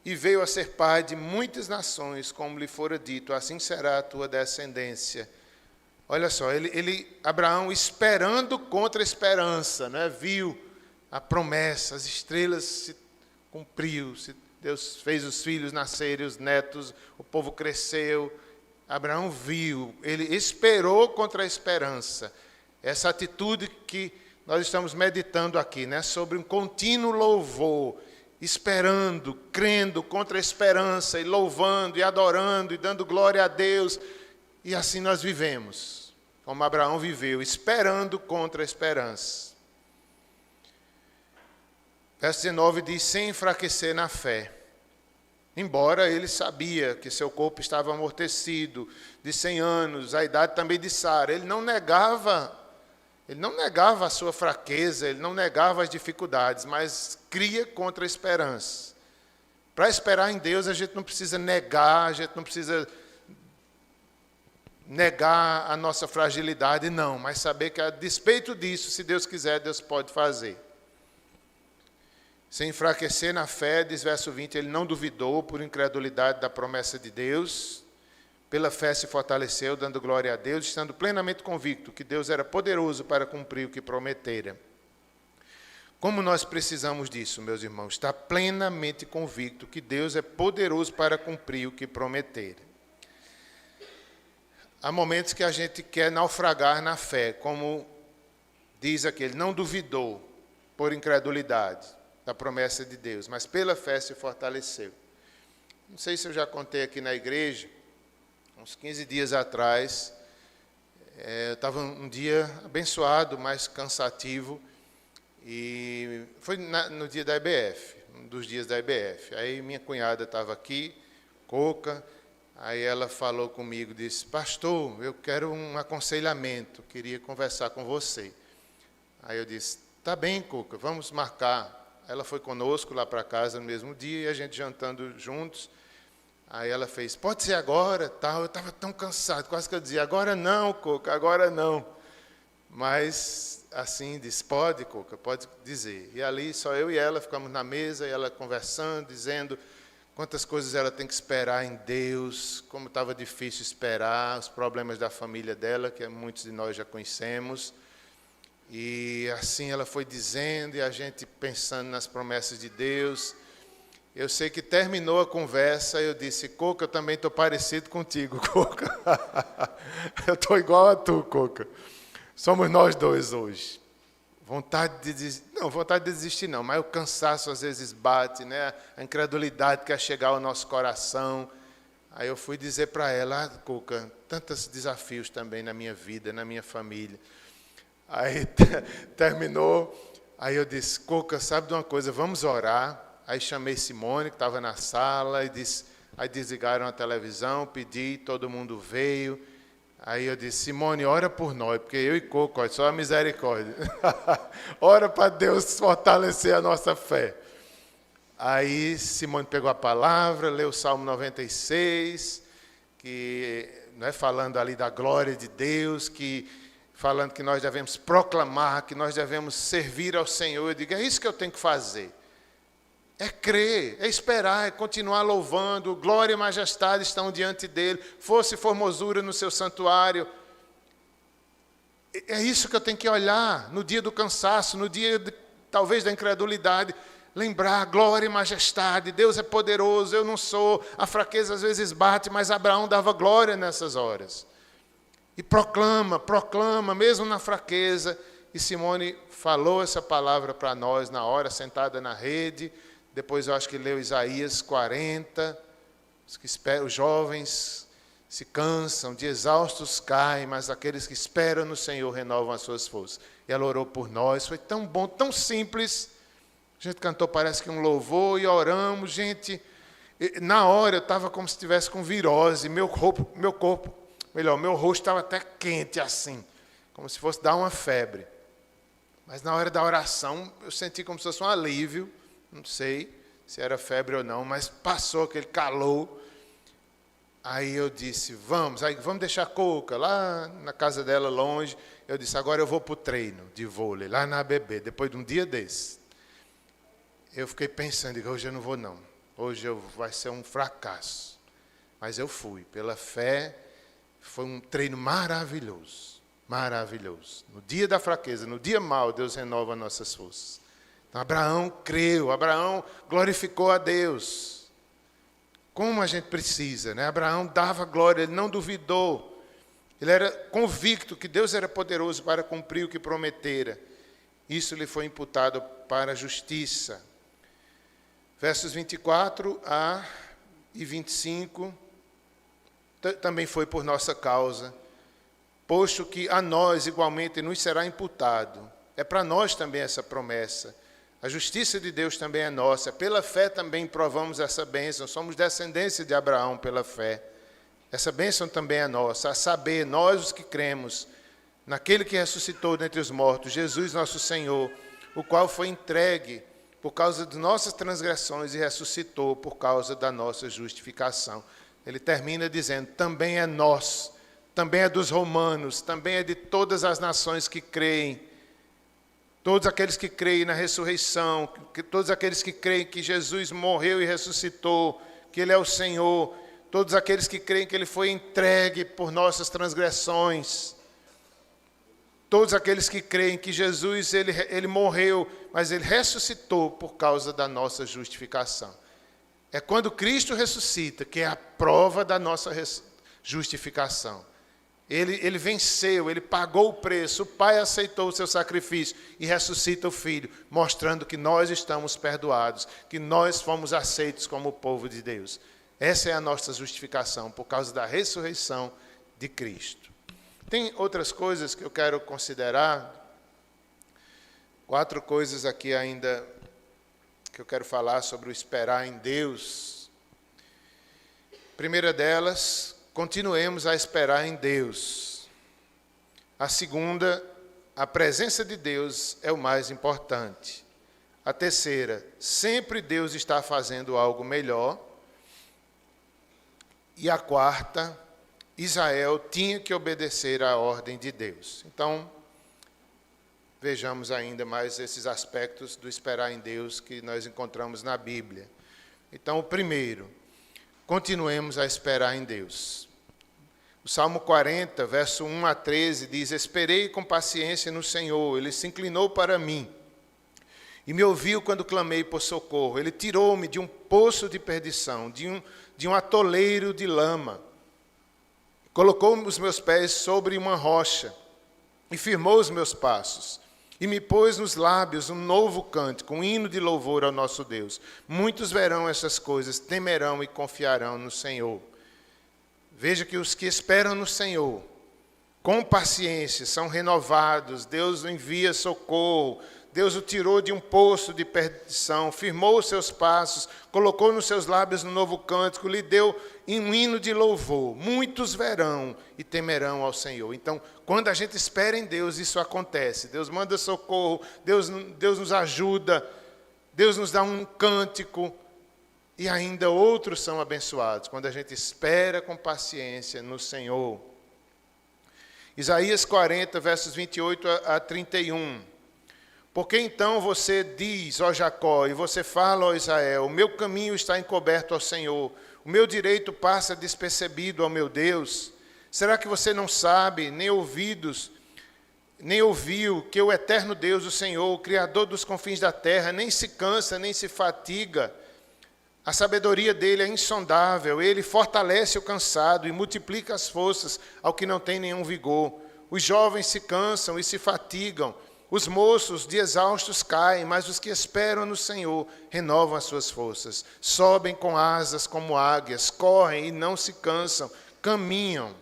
e veio a ser pai de muitas nações, como lhe fora dito, assim será a tua descendência. Olha só, Abraão esperando contra a esperança, né? Viu a promessa, as estrelas se cumpriu, Deus fez os filhos nascerem, os netos, o povo cresceu. Abraão viu, ele esperou contra a esperança. Essa atitude que nós estamos meditando aqui, né? Sobre um contínuo louvor, esperando, crendo contra a esperança, e louvando, e adorando, e dando glória a Deus. E assim nós vivemos. como Abraão viveu, esperando contra a esperança. Verso 19 diz, sem enfraquecer na fé. Embora ele sabia que seu corpo estava amortecido, de 100 anos, a idade também de Sara, ele não negava a sua fraqueza, ele não negava as dificuldades, mas cria contra a esperança. Para esperar em Deus, a gente não precisa negar, a gente não precisa negar a nossa fragilidade, não, mas saber que a despeito disso, se Deus quiser, Deus pode fazer. Sem enfraquecer na fé, diz verso 20, ele não duvidou por incredulidade da promessa de Deus, pela fé se fortaleceu, dando glória a Deus, estando plenamente convicto que Deus era poderoso para cumprir o que prometera. Como nós precisamos disso, meus irmãos? Estar plenamente convicto que Deus é poderoso para cumprir o que prometera. Há momentos que a gente quer naufragar na fé, como diz aqui, ele não duvidou por incredulidade da promessa de Deus, mas pela fé se fortaleceu. Não sei se eu já contei aqui na igreja, uns 15 dias atrás, eu estava um dia abençoado, mas cansativo, e foi no dia da IBF, um dos dias da IBF. Aí minha cunhada estava aqui, Coca, aí ela falou comigo, disse, pastor, eu quero um aconselhamento, queria conversar com você. Aí eu disse, tá bem, Coca, vamos marcar. Ela foi conosco lá para casa no mesmo dia, e a gente jantando juntos. Aí ela fez, pode ser agora? Tal. Eu estava tão cansado, quase que eu dizia, agora não, Coca, agora não. Mas assim, disse, pode, Coca, pode dizer. E ali só eu e ela ficamos na mesa, e ela conversando, dizendo quantas coisas ela tem que esperar em Deus, como estava difícil esperar, os problemas da família dela, que muitos de nós já conhecemos. E assim ela foi dizendo, e a gente pensando nas promessas de Deus. Eu sei que terminou a conversa, eu disse, Coca, eu também estou parecido contigo, Coca. Eu estou igual a tu, Coca. Somos nós dois hoje. Vontade de desistir não, mas o cansaço às vezes bate, né? A incredulidade quer chegar ao nosso coração. Aí eu fui dizer para ela, Coca, tantos desafios também na minha vida, na minha família. Aí terminou, aí eu disse, Coca, sabe de uma coisa, vamos orar. Aí chamei Simone, que estava na sala, e disse, aí desligaram a televisão, pedi, todo mundo veio. Aí eu disse, Simone, ora por nós, porque eu e Coco, só a misericórdia. Ora para Deus fortalecer a nossa fé. Aí Simone pegou a palavra, leu o Salmo 96, que, né, falando ali da glória de Deus, falando que nós devemos proclamar, que nós devemos servir ao Senhor. Eu digo, é isso que eu tenho que fazer. É crer, é esperar, é continuar louvando. Glória e majestade estão diante dele. Força e formosura no seu santuário. É isso que eu tenho que olhar no dia do cansaço, no dia, talvez, da incredulidade. Lembrar, glória e majestade, Deus é poderoso, eu não sou. A fraqueza às vezes bate, mas Abraão dava glória nessas horas. E proclama, mesmo na fraqueza. E Simone falou essa palavra para nós na hora, sentada na rede. Depois eu acho que leu Isaías 40. Os jovens se cansam, de exaustos caem, mas aqueles que esperam no Senhor renovam as suas forças. E ela orou por nós, foi tão bom, tão simples. A gente cantou, parece que um louvor, e oramos, gente. Na hora eu estava como se estivesse com virose, meu rosto estava até quente assim, como se fosse dar uma febre. Mas na hora da oração, eu senti como se fosse um alívio, não sei se era febre ou não, mas passou aquele calor. Aí eu disse, vamos deixar a Coca lá na casa dela, longe. Eu disse, agora eu vou para o treino de vôlei, lá na ABB, depois de um dia desse. Eu fiquei pensando, digo, hoje eu não vou não, hoje vai ser um fracasso. Mas eu fui, pela fé. Foi um treino maravilhoso, maravilhoso. No dia da fraqueza, no dia mau, Deus renova nossas forças. Então, Abraão creu, Abraão glorificou a Deus. Como a gente precisa, né? Abraão dava glória, ele não duvidou. Ele era convicto que Deus era poderoso para cumprir o que prometera. Isso lhe foi imputado para a justiça. Versos 24 e 25... também foi por nossa causa posto que a nós igualmente nos será imputado. É para nós também essa promessa. A justiça de Deus também é nossa. Pela fé também provamos essa bênção. Somos descendência de Abraão pela fé. Essa bênção também é nossa. A saber, nós os que cremos naquele que ressuscitou dentre os mortos, Jesus nosso Senhor, o qual foi entregue por causa de nossas transgressões e ressuscitou por causa da nossa justificação. Ele termina dizendo, também é nosso, também é dos romanos, também é de todas as nações que creem, todos aqueles que creem na ressurreição, todos aqueles que creem que Jesus morreu e ressuscitou, que Ele é o Senhor, todos aqueles que creem que Ele foi entregue por nossas transgressões, todos aqueles que creem que Jesus ele morreu, mas Ele ressuscitou por causa da nossa justificação. É quando Cristo ressuscita, que é a prova da nossa justificação. Ele venceu, Ele pagou o preço, o Pai aceitou o seu sacrifício e ressuscita o Filho, mostrando que nós estamos perdoados, que nós fomos aceitos como o povo de Deus. Essa é a nossa justificação, por causa da ressurreição de Cristo. Tem outras coisas que eu quero considerar, 4 coisas aqui ainda que eu quero falar sobre o esperar em Deus. Primeira delas, continuemos a esperar em Deus. A segunda, a presença de Deus é o mais importante. A terceira, sempre Deus está fazendo algo melhor. E a quarta, Israel tinha que obedecer à ordem de Deus. Então, vejamos ainda mais esses aspectos do esperar em Deus que nós encontramos na Bíblia. Então, o primeiro, continuemos a esperar em Deus. O Salmo 40, verso 1 a 13, diz, esperei com paciência no Senhor, Ele se inclinou para mim e me ouviu quando clamei por socorro. Ele tirou-me de um poço de perdição, de um atoleiro de lama. Colocou os meus pés sobre uma rocha e firmou os meus passos. E me pôs nos lábios um novo cântico, um hino de louvor ao nosso Deus. Muitos verão essas coisas, temerão e confiarão no Senhor. Veja que os que esperam no Senhor, com paciência, são renovados. Deus envia socorro. Deus o tirou de um poço de perdição, firmou os seus passos, colocou nos seus lábios um novo cântico, lhe deu um hino de louvor. Muitos verão e temerão ao Senhor. Então, quando a gente espera em Deus, isso acontece. Deus manda socorro, Deus nos ajuda, Deus nos dá um cântico e ainda outros são abençoados, quando a gente espera com paciência no Senhor. Isaías 40, versos 28 a 31. Porque então você diz, ó Jacó, e você fala, ó Israel, o meu caminho está encoberto ao Senhor, o meu direito passa despercebido ao meu Deus. Será que você não sabe, nem ouviu, que o eterno Deus, o Senhor, o Criador dos confins da terra, nem se cansa, nem se fatiga? A sabedoria dele é insondável, ele fortalece o cansado e multiplica as forças ao que não tem nenhum vigor. Os jovens se cansam e se fatigam, os moços de exaustos caem, mas os que esperam no Senhor renovam as suas forças. Sobem com asas como águias, correm e não se cansam, caminham.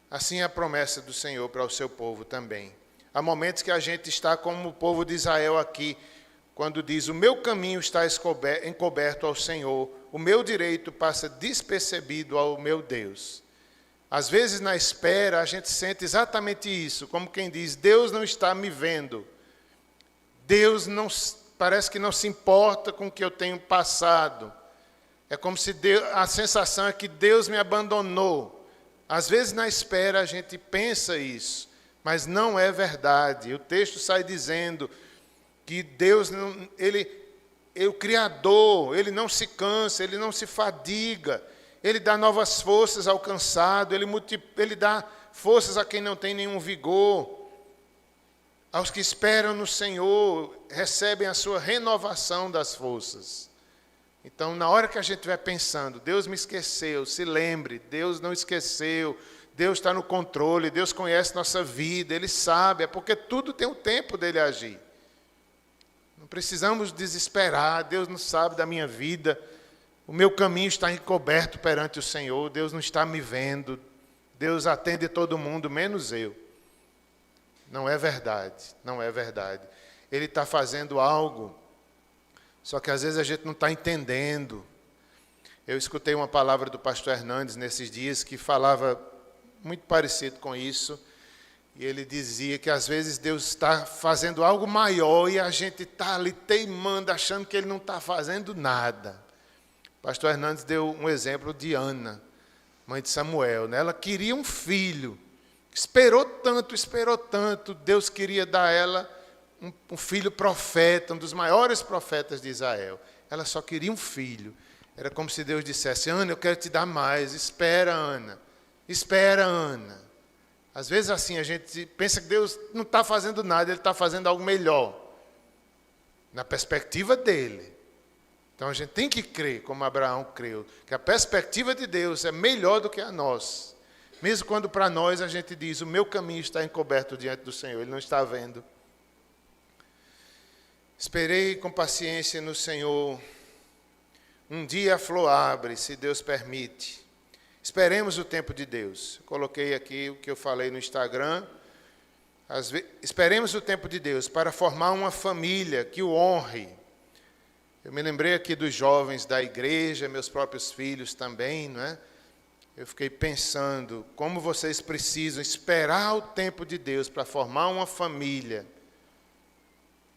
Assim é a promessa do Senhor para o seu povo também. Há momentos que a gente está como o povo de Israel aqui, quando diz, o meu caminho está encoberto ao Senhor, o meu direito passa despercebido ao meu Deus. Às vezes, na espera, a gente sente exatamente isso, como quem diz, Deus não está me vendo. Deus não, parece que não se importa com o que eu tenho passado. É como se a sensação é que Deus me abandonou. Às vezes, na espera, a gente pensa isso, mas não é verdade. O texto sai dizendo que Deus, Ele é o Criador, Ele não se cansa, Ele não se fadiga. Ele dá novas forças ao cansado, ele dá forças a quem não tem nenhum vigor. Aos que esperam no Senhor, recebem a sua renovação das forças. Então, na hora que a gente estiver pensando, Deus me esqueceu, se lembre, Deus não esqueceu, Deus está no controle, Deus conhece nossa vida, Ele sabe, é porque tudo tem o tempo dEle agir. Não precisamos desesperar, Deus não sabe da minha vida. O meu caminho está encoberto perante o Senhor, Deus não está me vendo, Deus atende todo mundo, menos eu. Não é verdade, não é verdade. Ele está fazendo algo, só que às vezes a gente não está entendendo. Eu escutei uma palavra do pastor Hernandes nesses dias que falava muito parecido com isso. E ele dizia que às vezes Deus está fazendo algo maior e a gente está ali teimando, achando que Ele não está fazendo nada. O pastor Hernandes deu um exemplo de Ana, mãe de Samuel, né? Ela queria um filho, esperou tanto, Deus queria dar a ela um filho profeta, um dos maiores profetas de Israel. Ela só queria um filho. Era como se Deus dissesse: Ana, eu quero te dar mais, espera, Ana, espera, Ana. Às vezes assim, a gente pensa que Deus não está fazendo nada, Ele está fazendo algo melhor, na perspectiva dEle. Então a gente tem que crer, como Abraão creu, que a perspectiva de Deus é melhor do que a nossa. Mesmo quando para nós a gente diz: o meu caminho está encoberto diante do Senhor, Ele não está vendo. Esperei com paciência no Senhor, um dia a flor abre, se Deus permite. Esperemos o tempo de Deus. Eu coloquei aqui o que eu falei no Instagram. Esperemos o tempo de Deus para formar uma família que o honre. Eu me lembrei aqui dos jovens da igreja, meus próprios filhos também, não é? Eu fiquei pensando como vocês precisam esperar o tempo de Deus para formar uma família.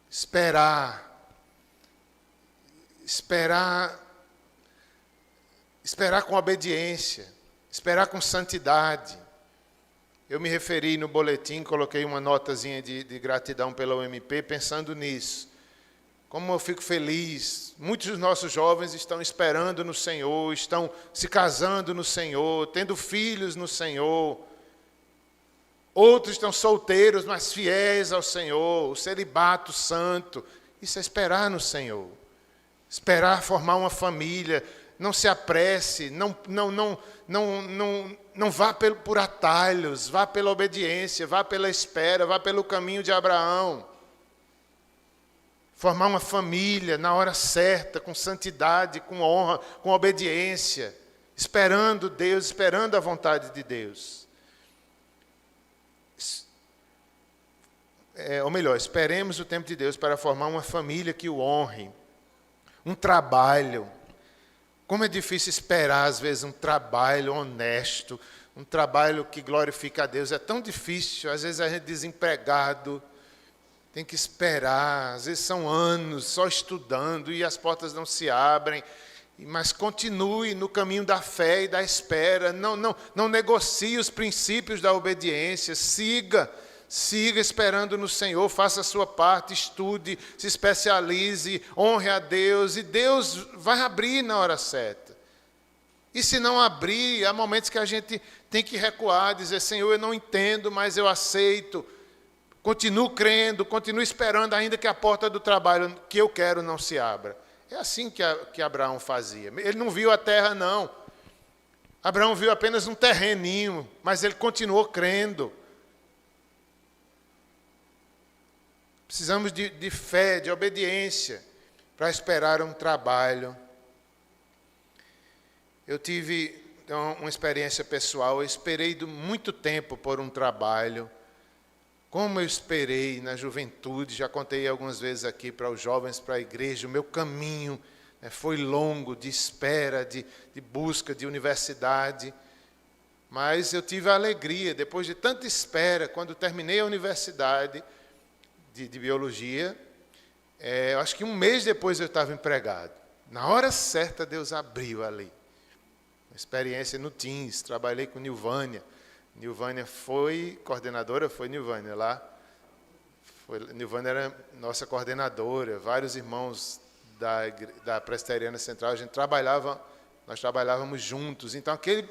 Esperar com obediência, esperar com santidade. Eu me referi no boletim, coloquei uma notazinha de gratidão pela UMP, pensando nisso. Como eu fico feliz, muitos dos nossos jovens estão esperando no Senhor, estão se casando no Senhor, tendo filhos no Senhor. Outros estão solteiros, mas fiéis ao Senhor, o celibato santo. Isso é esperar no Senhor. Esperar formar uma família. Não se apresse, não vá por atalhos, vá pela obediência, vá pela espera, vá pelo caminho de Abraão. Formar uma família na hora certa, com santidade, com honra, com obediência, esperando Deus, esperando a vontade de Deus. Ou melhor, esperemos o tempo de Deus para formar uma família que o honre, um trabalho. Como é difícil esperar, às vezes, um trabalho honesto, um trabalho que glorifica a Deus. É tão difícil, às vezes a gente desempregado, tem que esperar, às vezes são anos só estudando e as portas não se abrem. Mas continue no caminho da fé e da espera, não negocie os princípios da obediência, siga esperando no Senhor, faça a sua parte, estude, se especialize, honre a Deus, e Deus vai abrir na hora certa. E se não abrir, há momentos que a gente tem que recuar, dizer: Senhor, eu não entendo, mas eu aceito, continuo crendo, continuo esperando, ainda que a porta do trabalho que eu quero não se abra. É assim que Abraão fazia. Ele não viu a terra, não. Abraão viu apenas um terreninho, mas ele continuou crendo. Precisamos de fé, de obediência, para esperar um trabalho. Eu tive uma experiência pessoal, eu esperei muito tempo por um trabalho. Como eu esperei na juventude, já contei algumas vezes aqui para os jovens, para a igreja, o meu caminho foi longo, de espera, de busca, de universidade. Mas eu tive a alegria, depois de tanta espera, quando terminei a universidade de biologia, eu acho que um mês depois eu estava empregado. Na hora certa, Deus abriu ali. Uma experiência no Teams, trabalhei com Nilvânia. Nilvânia foi coordenadora, foi Nilvânia lá. Nilvânia era nossa coordenadora, vários irmãos da Presbiteriana Central, nós trabalhávamos juntos. Então, aquele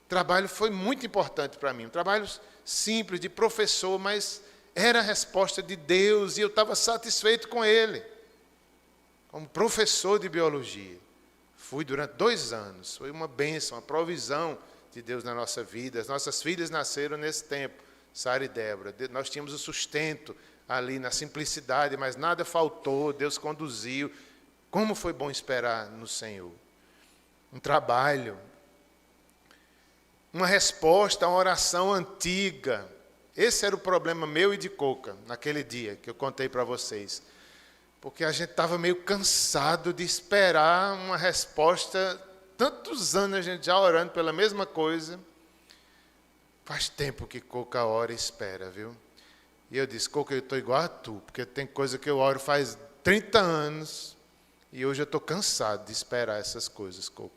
trabalho foi muito importante para mim. Um trabalho simples, de professor, mas era a resposta de Deus e eu estava satisfeito com ele. Como professor de biologia. Fui durante 2 anos. Foi uma bênção, uma provisão de Deus na nossa vida. As nossas filhas nasceram nesse tempo, Sara e Débora. Nós tínhamos o sustento ali na simplicidade, mas nada faltou, Deus conduziu. Como foi bom esperar no Senhor. Um trabalho. uma resposta a uma oração antiga. Esse era o problema meu e de Coca, naquele dia que eu contei para vocês. Porque a gente estava meio cansado de esperar uma resposta. Tantos anos a gente já orando pela mesma coisa. Faz tempo que Coca ora e espera, viu? E eu disse, Coca, eu estou igual a tu, porque tem coisa que eu oro faz 30 anos e hoje eu estou cansado de esperar essas coisas, Coca.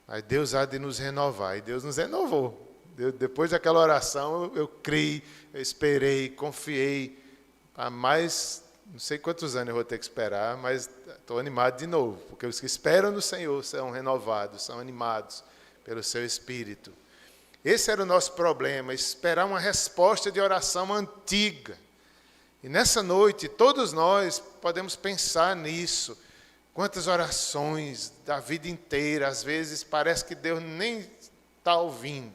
Mas Deus há de nos renovar, e Deus nos renovou. Depois daquela oração, eu criei, eu esperei, confiei. Há mais, não sei quantos anos eu vou ter que esperar, mas estou animado de novo, porque os que esperam no Senhor são renovados, são animados pelo seu Espírito. Esse era o nosso problema, esperar uma resposta de oração antiga. E nessa noite, todos nós podemos pensar nisso. Quantas orações da vida inteira, às vezes parece que Deus nem está ouvindo.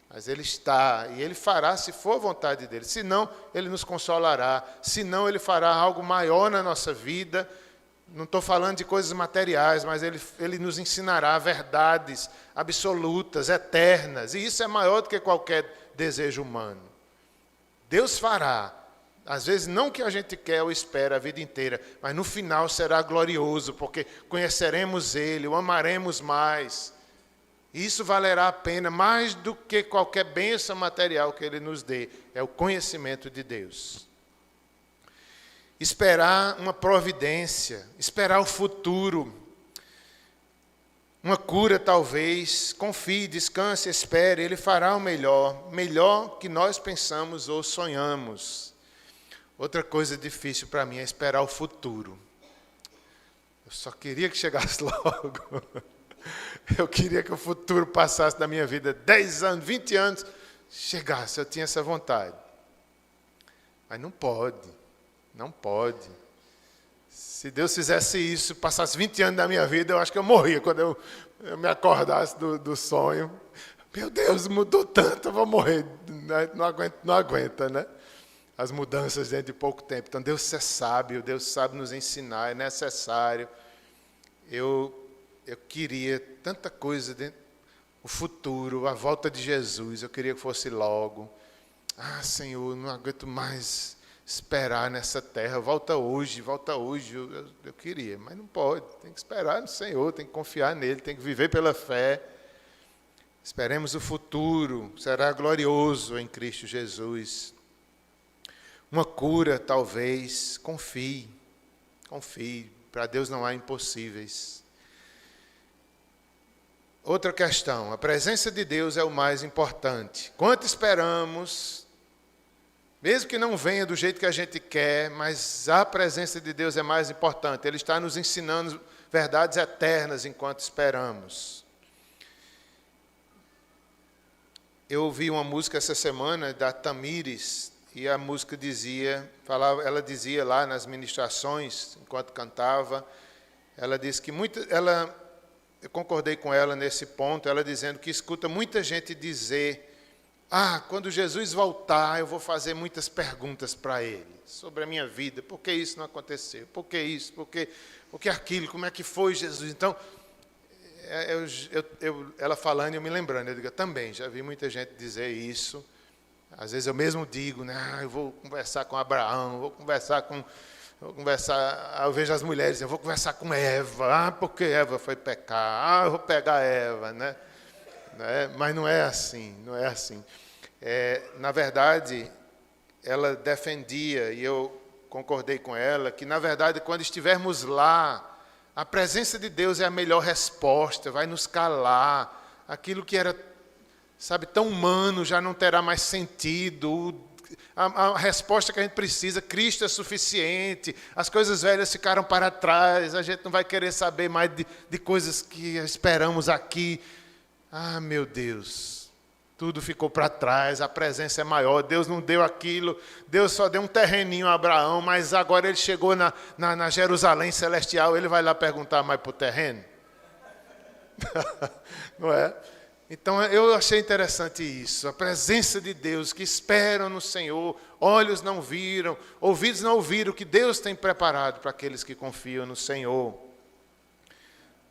Mas Ele está, e Ele fará se for a vontade dEle. Se não, Ele nos consolará. Se não, Ele fará algo maior na nossa vida. Não estou falando de coisas materiais, mas Ele nos ensinará verdades absolutas, eternas. E isso é maior do que qualquer desejo humano. Deus fará. Às vezes não o que a gente quer ou espera a vida inteira, mas no final será glorioso, porque conheceremos Ele, o amaremos mais. E isso valerá a pena mais do que qualquer bênção material que Ele nos dê. É o conhecimento de Deus. Esperar uma providência, esperar o futuro, uma cura talvez, confie, descanse, espere, Ele fará o melhor que nós pensamos ou sonhamos. Outra coisa difícil para mim é esperar o futuro. Eu só queria que chegasse logo. Eu queria que o futuro passasse da minha vida 10 anos, 20 anos, chegasse, eu tinha essa vontade. Mas não pode, não pode. Se Deus fizesse isso, passasse 20 anos da minha vida, eu acho que eu morria quando eu me acordasse do sonho. Meu Deus, mudou tanto, eu vou morrer. Não aguenta, né? As mudanças dentro de pouco tempo. Então, Deus é sábio, Deus sabe nos ensinar, é necessário. Eu queria tanta coisa dentro, o futuro, a volta de Jesus, eu queria que fosse logo. Ah, Senhor, não aguento mais esperar nessa terra, volta hoje, eu queria, mas não pode, tem que esperar no Senhor, tem que confiar nele, tem que viver pela fé. Esperemos o futuro, será glorioso em Cristo Jesus. Uma cura, talvez, confie, para Deus não há impossíveis. Outra questão, a presença de Deus é o mais importante. Quanto esperamos, mesmo que não venha do jeito que a gente quer, mas a presença de Deus é mais importante. Ele está nos ensinando verdades eternas enquanto esperamos. Eu ouvi uma música essa semana da Tamires, e a música ela dizia lá nas ministrações, enquanto cantava, ela disse que eu concordei com ela nesse ponto, ela dizendo que escuta muita gente dizer, quando Jesus voltar, eu vou fazer muitas perguntas para Ele, sobre a minha vida, por que isso não aconteceu, por que isso, por que aquilo, como é que foi Jesus? Então, ela falando e eu me lembrando, eu digo, eu também já vi muita gente dizer isso. Às vezes eu mesmo digo, né, eu vou conversar com Abraão, eu vejo as mulheres dizendo, eu vou conversar com Eva, porque Eva foi pecar, eu vou pegar Eva, né? Mas não é assim. Na verdade, ela defendia, e eu concordei com ela, que na verdade quando estivermos lá, a presença de Deus é a melhor resposta, vai nos calar, aquilo que era tão humano já não terá mais sentido. A resposta que a gente precisa, Cristo é suficiente, as coisas velhas ficaram para trás, a gente não vai querer saber mais de coisas que esperamos aqui. Meu Deus, tudo ficou para trás, a presença é maior, Deus não deu aquilo, Deus só deu um terreninho a Abraão, mas agora ele chegou na Jerusalém celestial, ele vai lá perguntar mais para o terreno? Não é? Então, eu achei interessante isso, a presença de Deus, que esperam no Senhor, olhos não viram, ouvidos não ouviram, o que Deus tem preparado para aqueles que confiam no Senhor.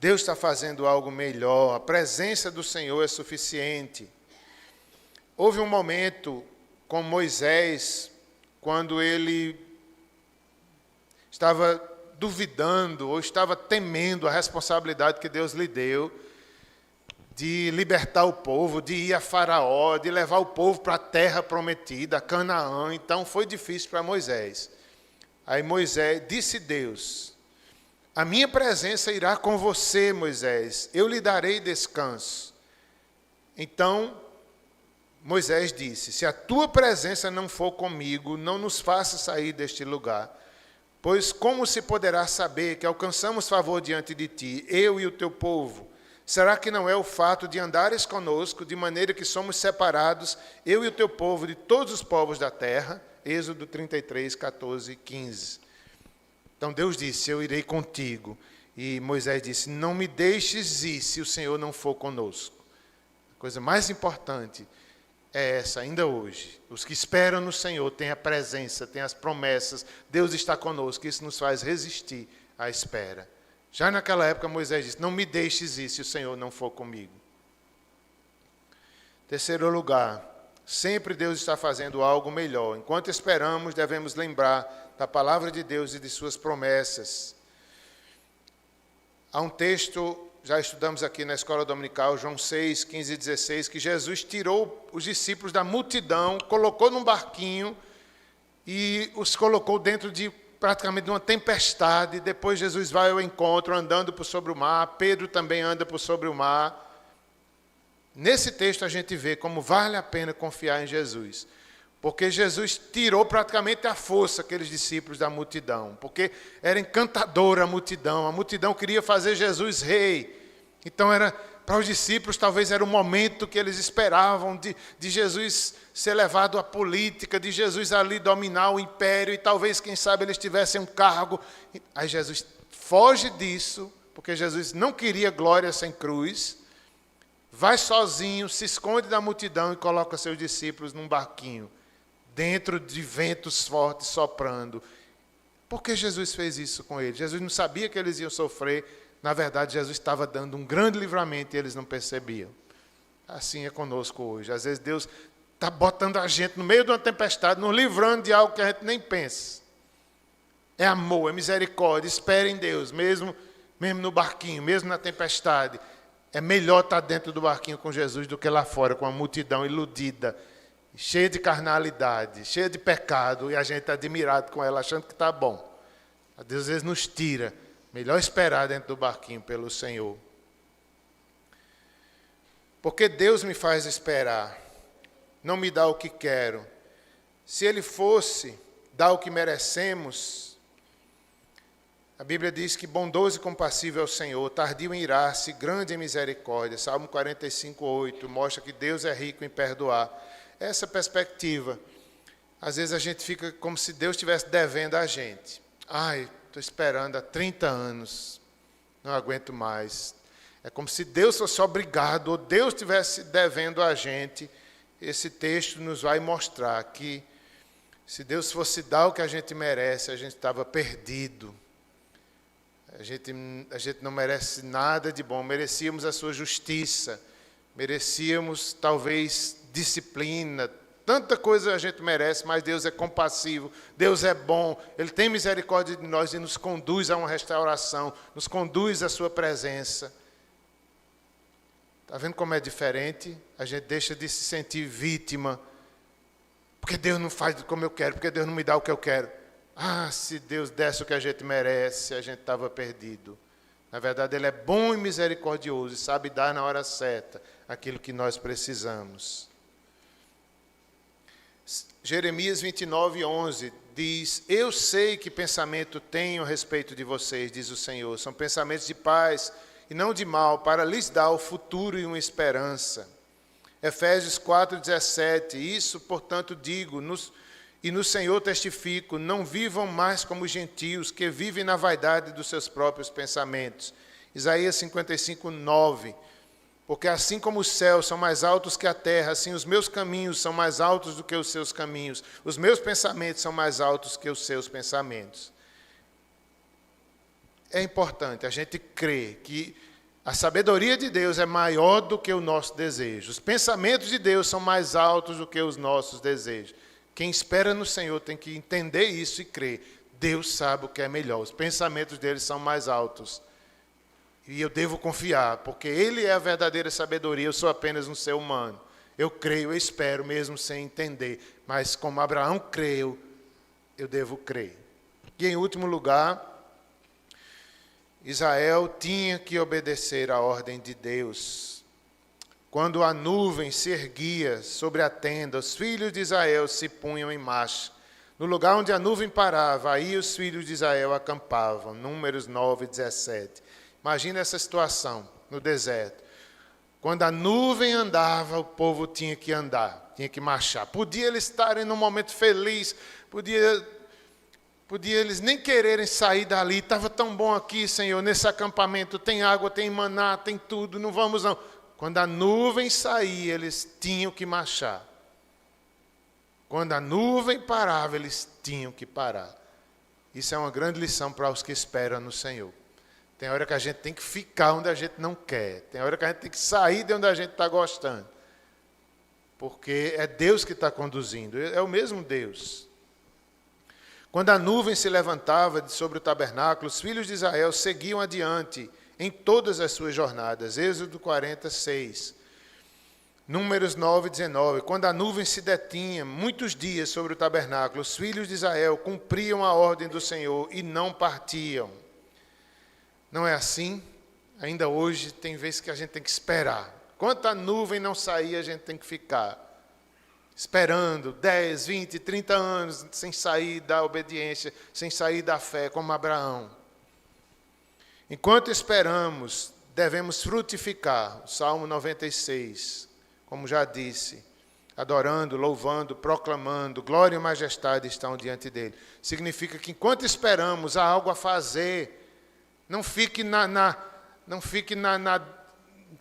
Deus está fazendo algo melhor, a presença do Senhor é suficiente. Houve um momento com Moisés, quando ele estava duvidando ou estava temendo a responsabilidade que Deus lhe deu de libertar o povo, de ir a Faraó, de levar o povo para a terra prometida, a Canaã. Então foi difícil para Moisés. Aí Moisés disse Deus: a minha presença irá com você, Moisés, eu lhe darei descanso. Então Moisés disse: se a tua presença não for comigo, não nos faça sair deste lugar. Pois como se poderá saber que alcançamos favor diante de ti, eu e o teu povo? Será que não é o fato de andares conosco, de maneira que somos separados, eu e o teu povo, de todos os povos da terra? Êxodo 33, 14 e 15. Então Deus disse: eu irei contigo. E Moisés disse: não me deixes ir se o Senhor não for conosco. A coisa mais importante é essa ainda hoje. Os que esperam no Senhor têm a presença, têm as promessas. Deus está conosco. Isso nos faz resistir à espera. Já naquela época Moisés disse: não me deixes ir se o Senhor não for comigo. Terceiro lugar, sempre Deus está fazendo algo melhor. Enquanto esperamos, devemos lembrar da palavra de Deus e de suas promessas. Há um texto, já estudamos aqui na escola dominical, João 6, 15 e 16, que Jesus tirou os discípulos da multidão, colocou num barquinho e os colocou dentro de praticamente uma tempestade. Depois Jesus vai ao encontro andando por sobre o mar. Pedro também anda por sobre o mar. Nesse texto a gente vê como vale a pena confiar em Jesus, porque Jesus tirou praticamente a força aqueles discípulos da multidão, porque era encantadora a multidão queria fazer Jesus rei. Então para os discípulos talvez era o momento que eles esperavam de Jesus ser levado à política, de Jesus ali dominar o império, e talvez, quem sabe, eles tivessem um cargo. Aí Jesus foge disso, porque Jesus não queria glória sem cruz, vai sozinho, se esconde da multidão e coloca seus discípulos num barquinho, dentro de ventos fortes soprando. Por que Jesus fez isso com eles? Jesus não sabia que eles iam sofrer. Na verdade, Jesus estava dando um grande livramento e eles não percebiam. Assim é conosco hoje. Às vezes Deus está botando a gente no meio de uma tempestade, nos livrando de algo que a gente nem pensa. É amor, é misericórdia. Espere em Deus, mesmo no barquinho, mesmo na tempestade. É melhor estar dentro do barquinho com Jesus do que lá fora, com a multidão iludida, cheia de carnalidade, cheia de pecado, e a gente está admirado com ela, achando que está bom. Deus às vezes nos tira. Melhor esperar dentro do barquinho pelo Senhor. Porque Deus me faz esperar, não me dá o que quero. Se Ele fosse dar o que merecemos, a Bíblia diz que bondoso e compassível é o Senhor, tardio em irar-se, grande em misericórdia. Salmo 45, 8, mostra que Deus é rico em perdoar. Essa perspectiva, às vezes a gente fica como se Deus estivesse devendo a gente. Estou esperando há 30 anos, não aguento mais. É como se Deus fosse obrigado, ou Deus estivesse devendo a gente. Esse texto nos vai mostrar que, se Deus fosse dar o que a gente merece, a gente estava perdido. A gente não merece nada de bom. Merecíamos a sua justiça, merecíamos talvez disciplina. Tanta coisa a gente merece, mas Deus é compassivo, Deus é bom, Ele tem misericórdia de nós e nos conduz a uma restauração, nos conduz à sua presença. Está vendo como é diferente? A gente deixa de se sentir vítima, porque Deus não faz como eu quero, porque Deus não me dá o que eu quero. Se Deus desse o que a gente merece, a gente estava perdido. Na verdade, Ele é bom e misericordioso e sabe dar na hora certa aquilo que nós precisamos. Jeremias 29, 11 diz: eu sei que pensamento tenho a respeito de vocês, diz o Senhor. São pensamentos de paz e não de mal, para lhes dar o futuro e uma esperança. Efésios 4, 17. Isso, portanto, digo, e no Senhor testifico, não vivam mais como os gentios, que vivem na vaidade dos seus próprios pensamentos. Isaías 55, 9. Porque assim como os céus são mais altos que a terra, assim os meus caminhos são mais altos do que os seus caminhos. Os meus pensamentos são mais altos que os seus pensamentos. É importante a gente crer que A sabedoria de Deus é maior do que o nosso desejo. Os pensamentos de Deus são mais altos do que os nossos desejos. Quem espera no Senhor tem que entender isso e crer. Deus sabe o que é melhor. Os pensamentos dele são mais altos. E eu devo confiar, porque Ele é a verdadeira sabedoria. Eu sou apenas um ser humano. Eu creio, eu espero, mesmo sem entender. Mas como Abraão creu, eu devo crer. E em último lugar, Israel tinha que obedecer à ordem de Deus. Quando a nuvem se erguia sobre a tenda, os filhos de Israel se punham em marcha. No lugar onde a nuvem parava, aí os filhos de Israel acampavam. Números 9, 17. Imagina essa situação no deserto. Quando a nuvem andava, o povo tinha que andar, tinha que marchar. Podia eles estarem num momento feliz, podia eles nem quererem sair dali. Estava tão bom aqui, Senhor, nesse acampamento. Tem água, tem maná, tem tudo, não vamos não. Quando a nuvem saía, eles tinham que marchar. Quando a nuvem parava, eles tinham que parar. Isso é uma grande lição para os que esperam no Senhor. Tem hora que a gente tem que ficar onde a gente não quer. Tem hora que a gente tem que sair de onde a gente está gostando. Porque é Deus que está conduzindo. É o mesmo Deus. Quando a nuvem se levantava de sobre o tabernáculo, os filhos de Israel seguiam adiante em todas as suas jornadas. Êxodo 46. Números 9, 19. Quando a nuvem se detinha muitos dias sobre o tabernáculo, os filhos de Israel cumpriam a ordem do Senhor e não partiam. Não é assim? Ainda hoje tem vezes que a gente tem que esperar. Enquanto a nuvem não sair, a gente tem que ficar esperando 10, 20, 30 anos sem sair da obediência, sem sair da fé, como Abraão. Enquanto esperamos, devemos frutificar. O Salmo 96, como já disse, adorando, louvando, proclamando, glória e majestade estão diante dele. Significa que enquanto esperamos, há algo a fazer. Não fique não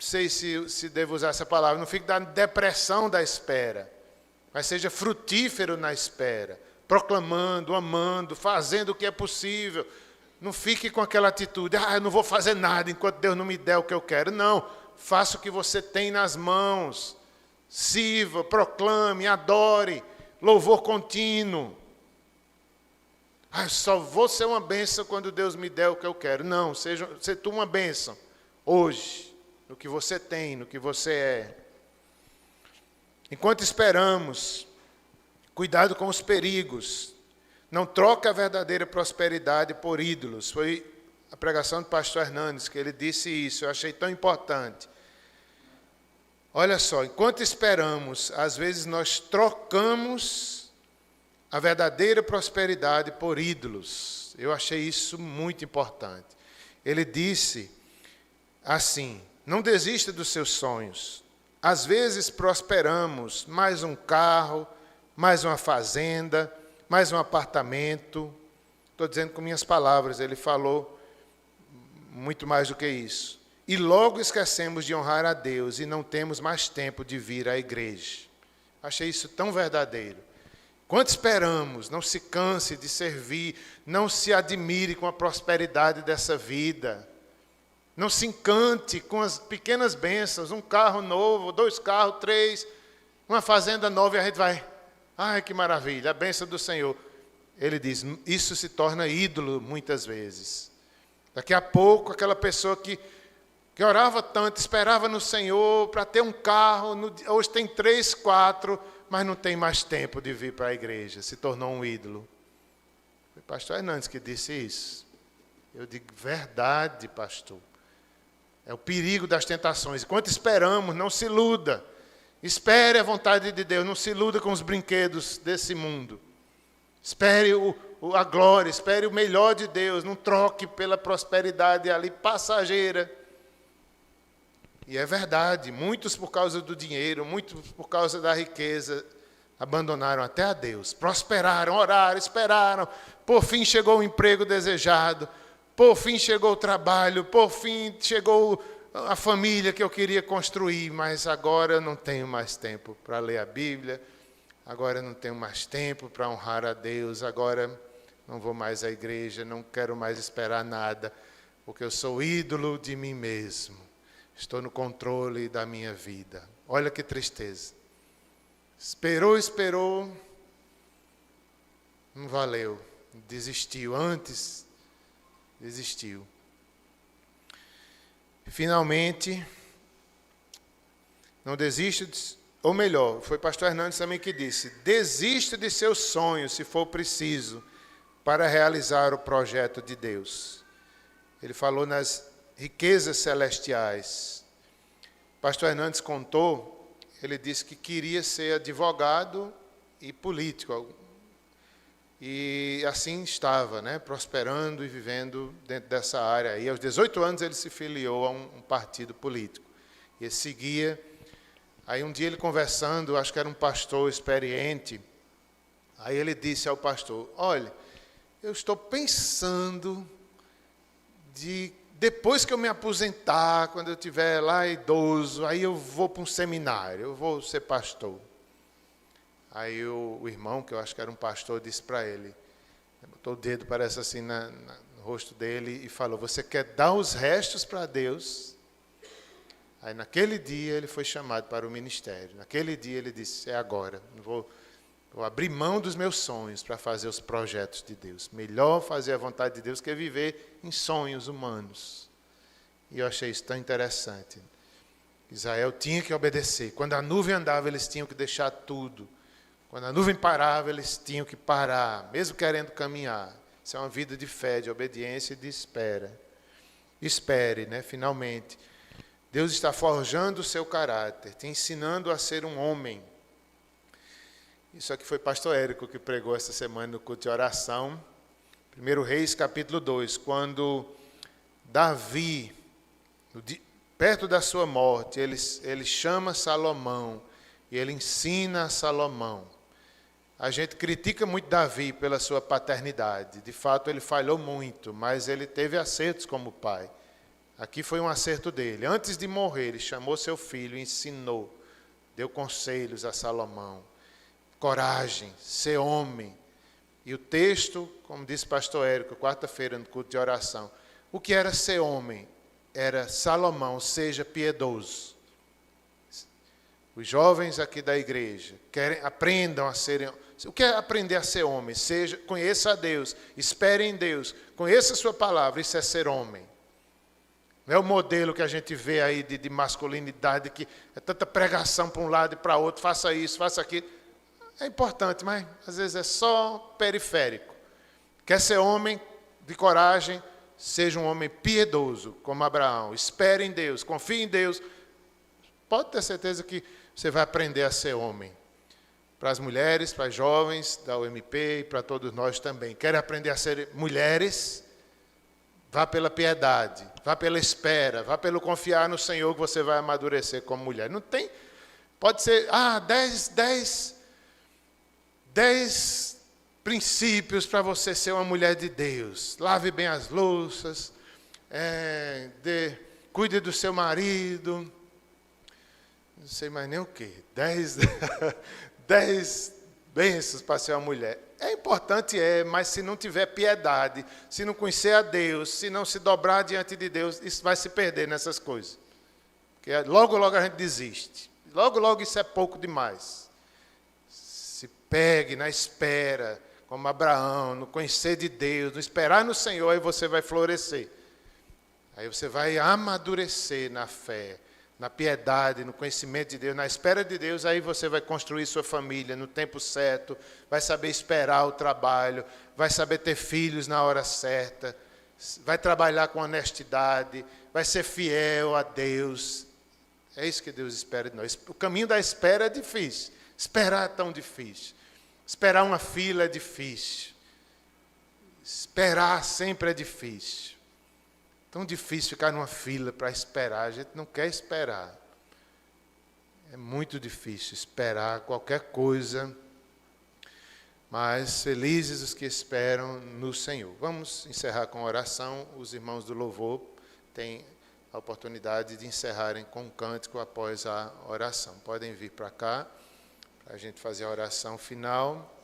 sei se devo usar essa palavra, não fique na depressão da espera, mas seja frutífero na espera, proclamando, amando, fazendo o que é possível. Não fique com aquela atitude, eu não vou fazer nada enquanto Deus não me der o que eu quero. Não, faça o que você tem nas mãos, sirva, proclame, adore, louvor contínuo. Eu só vou ser uma bênção quando Deus me der o que eu quero. Não, seja tu uma bênção hoje, no que você tem, no que você é. Enquanto esperamos, cuidado com os perigos. Não troque a verdadeira prosperidade por ídolos. Foi a pregação do pastor Hernandes que ele disse isso, eu achei tão importante. Olha só, enquanto esperamos, às vezes nós trocamos a verdadeira prosperidade por ídolos. Eu achei isso muito importante. Ele disse assim: não desista dos seus sonhos. Às vezes prosperamos, mais um carro, mais uma fazenda, mais um apartamento. Estou dizendo com minhas palavras, ele falou muito mais do que isso. E logo esquecemos de honrar a Deus e não temos mais tempo de vir à igreja. Achei isso tão verdadeiro. Quanto esperamos, não se canse de servir, não se admire com a prosperidade dessa vida. Não se encante com as pequenas bênçãos, um carro novo, 2 carros, 3, uma fazenda nova e a gente vai, ai que maravilha, a bênção do Senhor. Ele diz, isso se torna ídolo muitas vezes. Daqui a pouco, aquela pessoa que orava tanto, esperava no Senhor para ter um carro, hoje tem 3, 4, mas não tem mais tempo de vir para a igreja, se tornou um ídolo. Foi o pastor Hernandes que disse isso. Eu digo, verdade, pastor. É o perigo das tentações. Enquanto esperamos, não se iluda. Espere a vontade de Deus, não se iluda com os brinquedos desse mundo. Espere a glória, espere o melhor de Deus, não troque pela prosperidade ali passageira. E é verdade, muitos por causa do dinheiro, muitos por causa da riqueza, abandonaram até a Deus. Prosperaram, oraram, esperaram. Por fim chegou o emprego desejado. Por fim chegou o trabalho. Por fim chegou a família que eu queria construir. Mas agora eu não tenho mais tempo para ler a Bíblia. Agora eu não tenho mais tempo para honrar a Deus. Agora não vou mais à igreja, não quero mais esperar nada. Porque eu sou ídolo de mim mesmo. Estou no controle da minha vida. Olha que tristeza. Esperou, não valeu. Desistiu. Antes, desistiu. Finalmente, não desista, ou melhor, foi pastor Hernandes também que disse, desista de seus sonhos, se for preciso, para realizar o projeto de Deus. Ele falou nas riquezas celestiais. Pastor Hernandes contou, ele disse que queria ser advogado e político. E assim estava, né, prosperando e vivendo dentro dessa área. E aos 18 anos ele se filiou a um partido político. E ele seguia. Aí um dia ele conversando, acho que era um pastor experiente, aí ele disse ao pastor, olha, eu estou pensando depois que eu me aposentar, quando eu estiver lá idoso, aí eu vou para um seminário, eu vou ser pastor. Aí o irmão, que eu acho que era um pastor, disse para ele, botou o dedo, parece assim, no rosto dele e falou, você quer dar os restos para Deus? Aí naquele dia ele foi chamado para o ministério. Naquele dia ele disse, é agora, vou abrir mão dos meus sonhos para fazer os projetos de Deus. Melhor fazer a vontade de Deus que viver em sonhos humanos. E eu achei isso tão interessante. Israel tinha que obedecer. Quando a nuvem andava, eles tinham que deixar tudo. Quando a nuvem parava, eles tinham que parar, mesmo querendo caminhar. Isso é uma vida de fé, de obediência e de espera. Espere, né? Finalmente. Deus está forjando o seu caráter, te ensinando a ser um homem. Isso aqui foi pastor Érico que pregou essa semana no culto de oração. 1 Reis, capítulo 2, quando Davi, perto da sua morte, ele chama Salomão e ele ensina a Salomão. A gente critica muito Davi pela sua paternidade. De fato, ele falhou muito, mas ele teve acertos como pai. Aqui foi um acerto dele. Antes de morrer, ele chamou seu filho e ensinou, deu conselhos a Salomão. Coragem, ser homem. E o texto, como disse pastor Érico, quarta-feira no culto de oração, o que era ser homem? Era Salomão, seja piedoso. Os jovens aqui da igreja aprendam a serem. O que é aprender a ser homem? Conheça a Deus, espere em Deus, conheça a sua palavra, isso é ser homem. Não é o modelo que a gente vê aí de masculinidade, que é tanta pregação para um lado e para outro, faça isso, faça aquilo. É importante, mas às vezes é só periférico. Quer ser homem de coragem, seja um homem piedoso, como Abraão. Espere em Deus, confie em Deus. Pode ter certeza que você vai aprender a ser homem. Para as mulheres, para os jovens da UMP e para todos nós também. Querem aprender a ser mulheres? Vá pela piedade, vá pela espera, vá pelo confiar no Senhor que você vai amadurecer como mulher. Não tem, pode ser, 10 princípios para você ser uma mulher de Deus. Lave bem as louças, cuide do seu marido, não sei mais nem o quê. 10 bênçãos para ser uma mulher. É importante, mas se não tiver piedade, se não conhecer a Deus, se não se dobrar diante de Deus, isso vai se perder nessas coisas. Porque logo a gente desiste. Logo isso é pouco demais. Se pegue na espera, como Abraão, no conhecer de Deus, no esperar no Senhor, aí você vai florescer. Aí você vai amadurecer na fé, na piedade, no conhecimento de Deus, na espera de Deus, aí você vai construir sua família no tempo certo, vai saber esperar o trabalho, vai saber ter filhos na hora certa, vai trabalhar com honestidade, vai ser fiel a Deus. É isso que Deus espera de nós. O caminho da espera é difícil. Esperar é tão difícil. Esperar uma fila é difícil. Esperar sempre é difícil. Tão difícil ficar numa fila para esperar. A gente não quer esperar. É muito difícil esperar qualquer coisa. Mas felizes os que esperam no Senhor. Vamos encerrar com oração. Os irmãos do louvor têm a oportunidade de encerrarem com um cântico após a oração. Podem vir para cá, para a gente fazer a oração final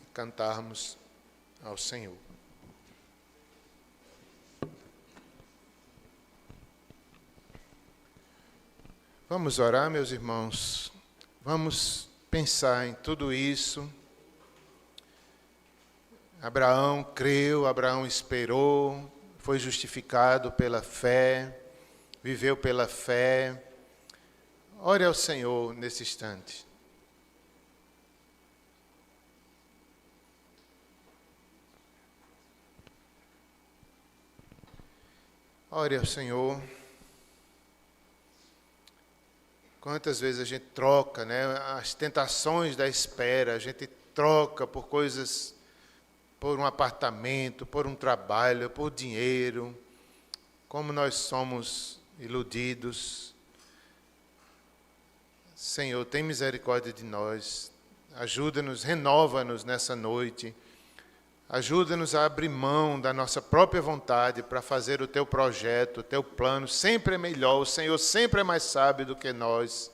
e cantarmos ao Senhor. Vamos orar, meus irmãos. Vamos pensar em tudo isso. Abraão creu, Abraão esperou, foi justificado pela fé, viveu pela fé. Ore ao Senhor nesse instante. Ore ao Senhor. Quantas vezes a gente troca, né, as tentações da espera, a gente troca por coisas, por um apartamento, por um trabalho, por dinheiro. Como nós somos iludidos. Senhor, tem misericórdia de nós. Ajuda-nos, renova-nos nessa noite. Ajuda-nos a abrir mão da nossa própria vontade para fazer o Teu projeto, o Teu plano. Sempre é melhor, o Senhor sempre é mais sábio do que nós.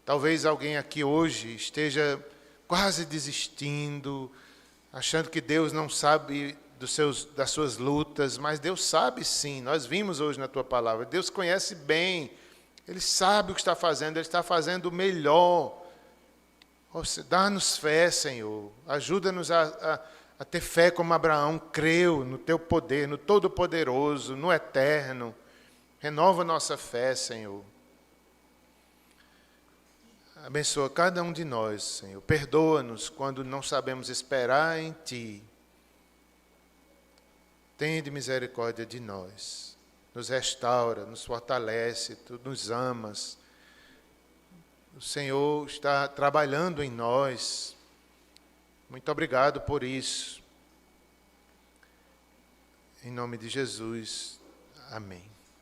Talvez alguém aqui hoje esteja quase desistindo, achando que Deus não sabe das suas lutas, mas Deus sabe sim. Nós vimos hoje na Tua palavra. Deus conhece bem, Ele sabe o que está fazendo, Ele está fazendo o melhor. Dá-nos fé, Senhor. Ajuda-nos a ter fé como Abraão creu no Teu poder, no Todo-Poderoso, no Eterno. Renova nossa fé, Senhor. Abençoa cada um de nós, Senhor. Perdoa-nos quando não sabemos esperar em Ti. Tende misericórdia de nós. Nos restaura, nos fortalece, Tu nos amas. O Senhor está trabalhando em nós. Muito obrigado por isso. Em nome de Jesus. Amém.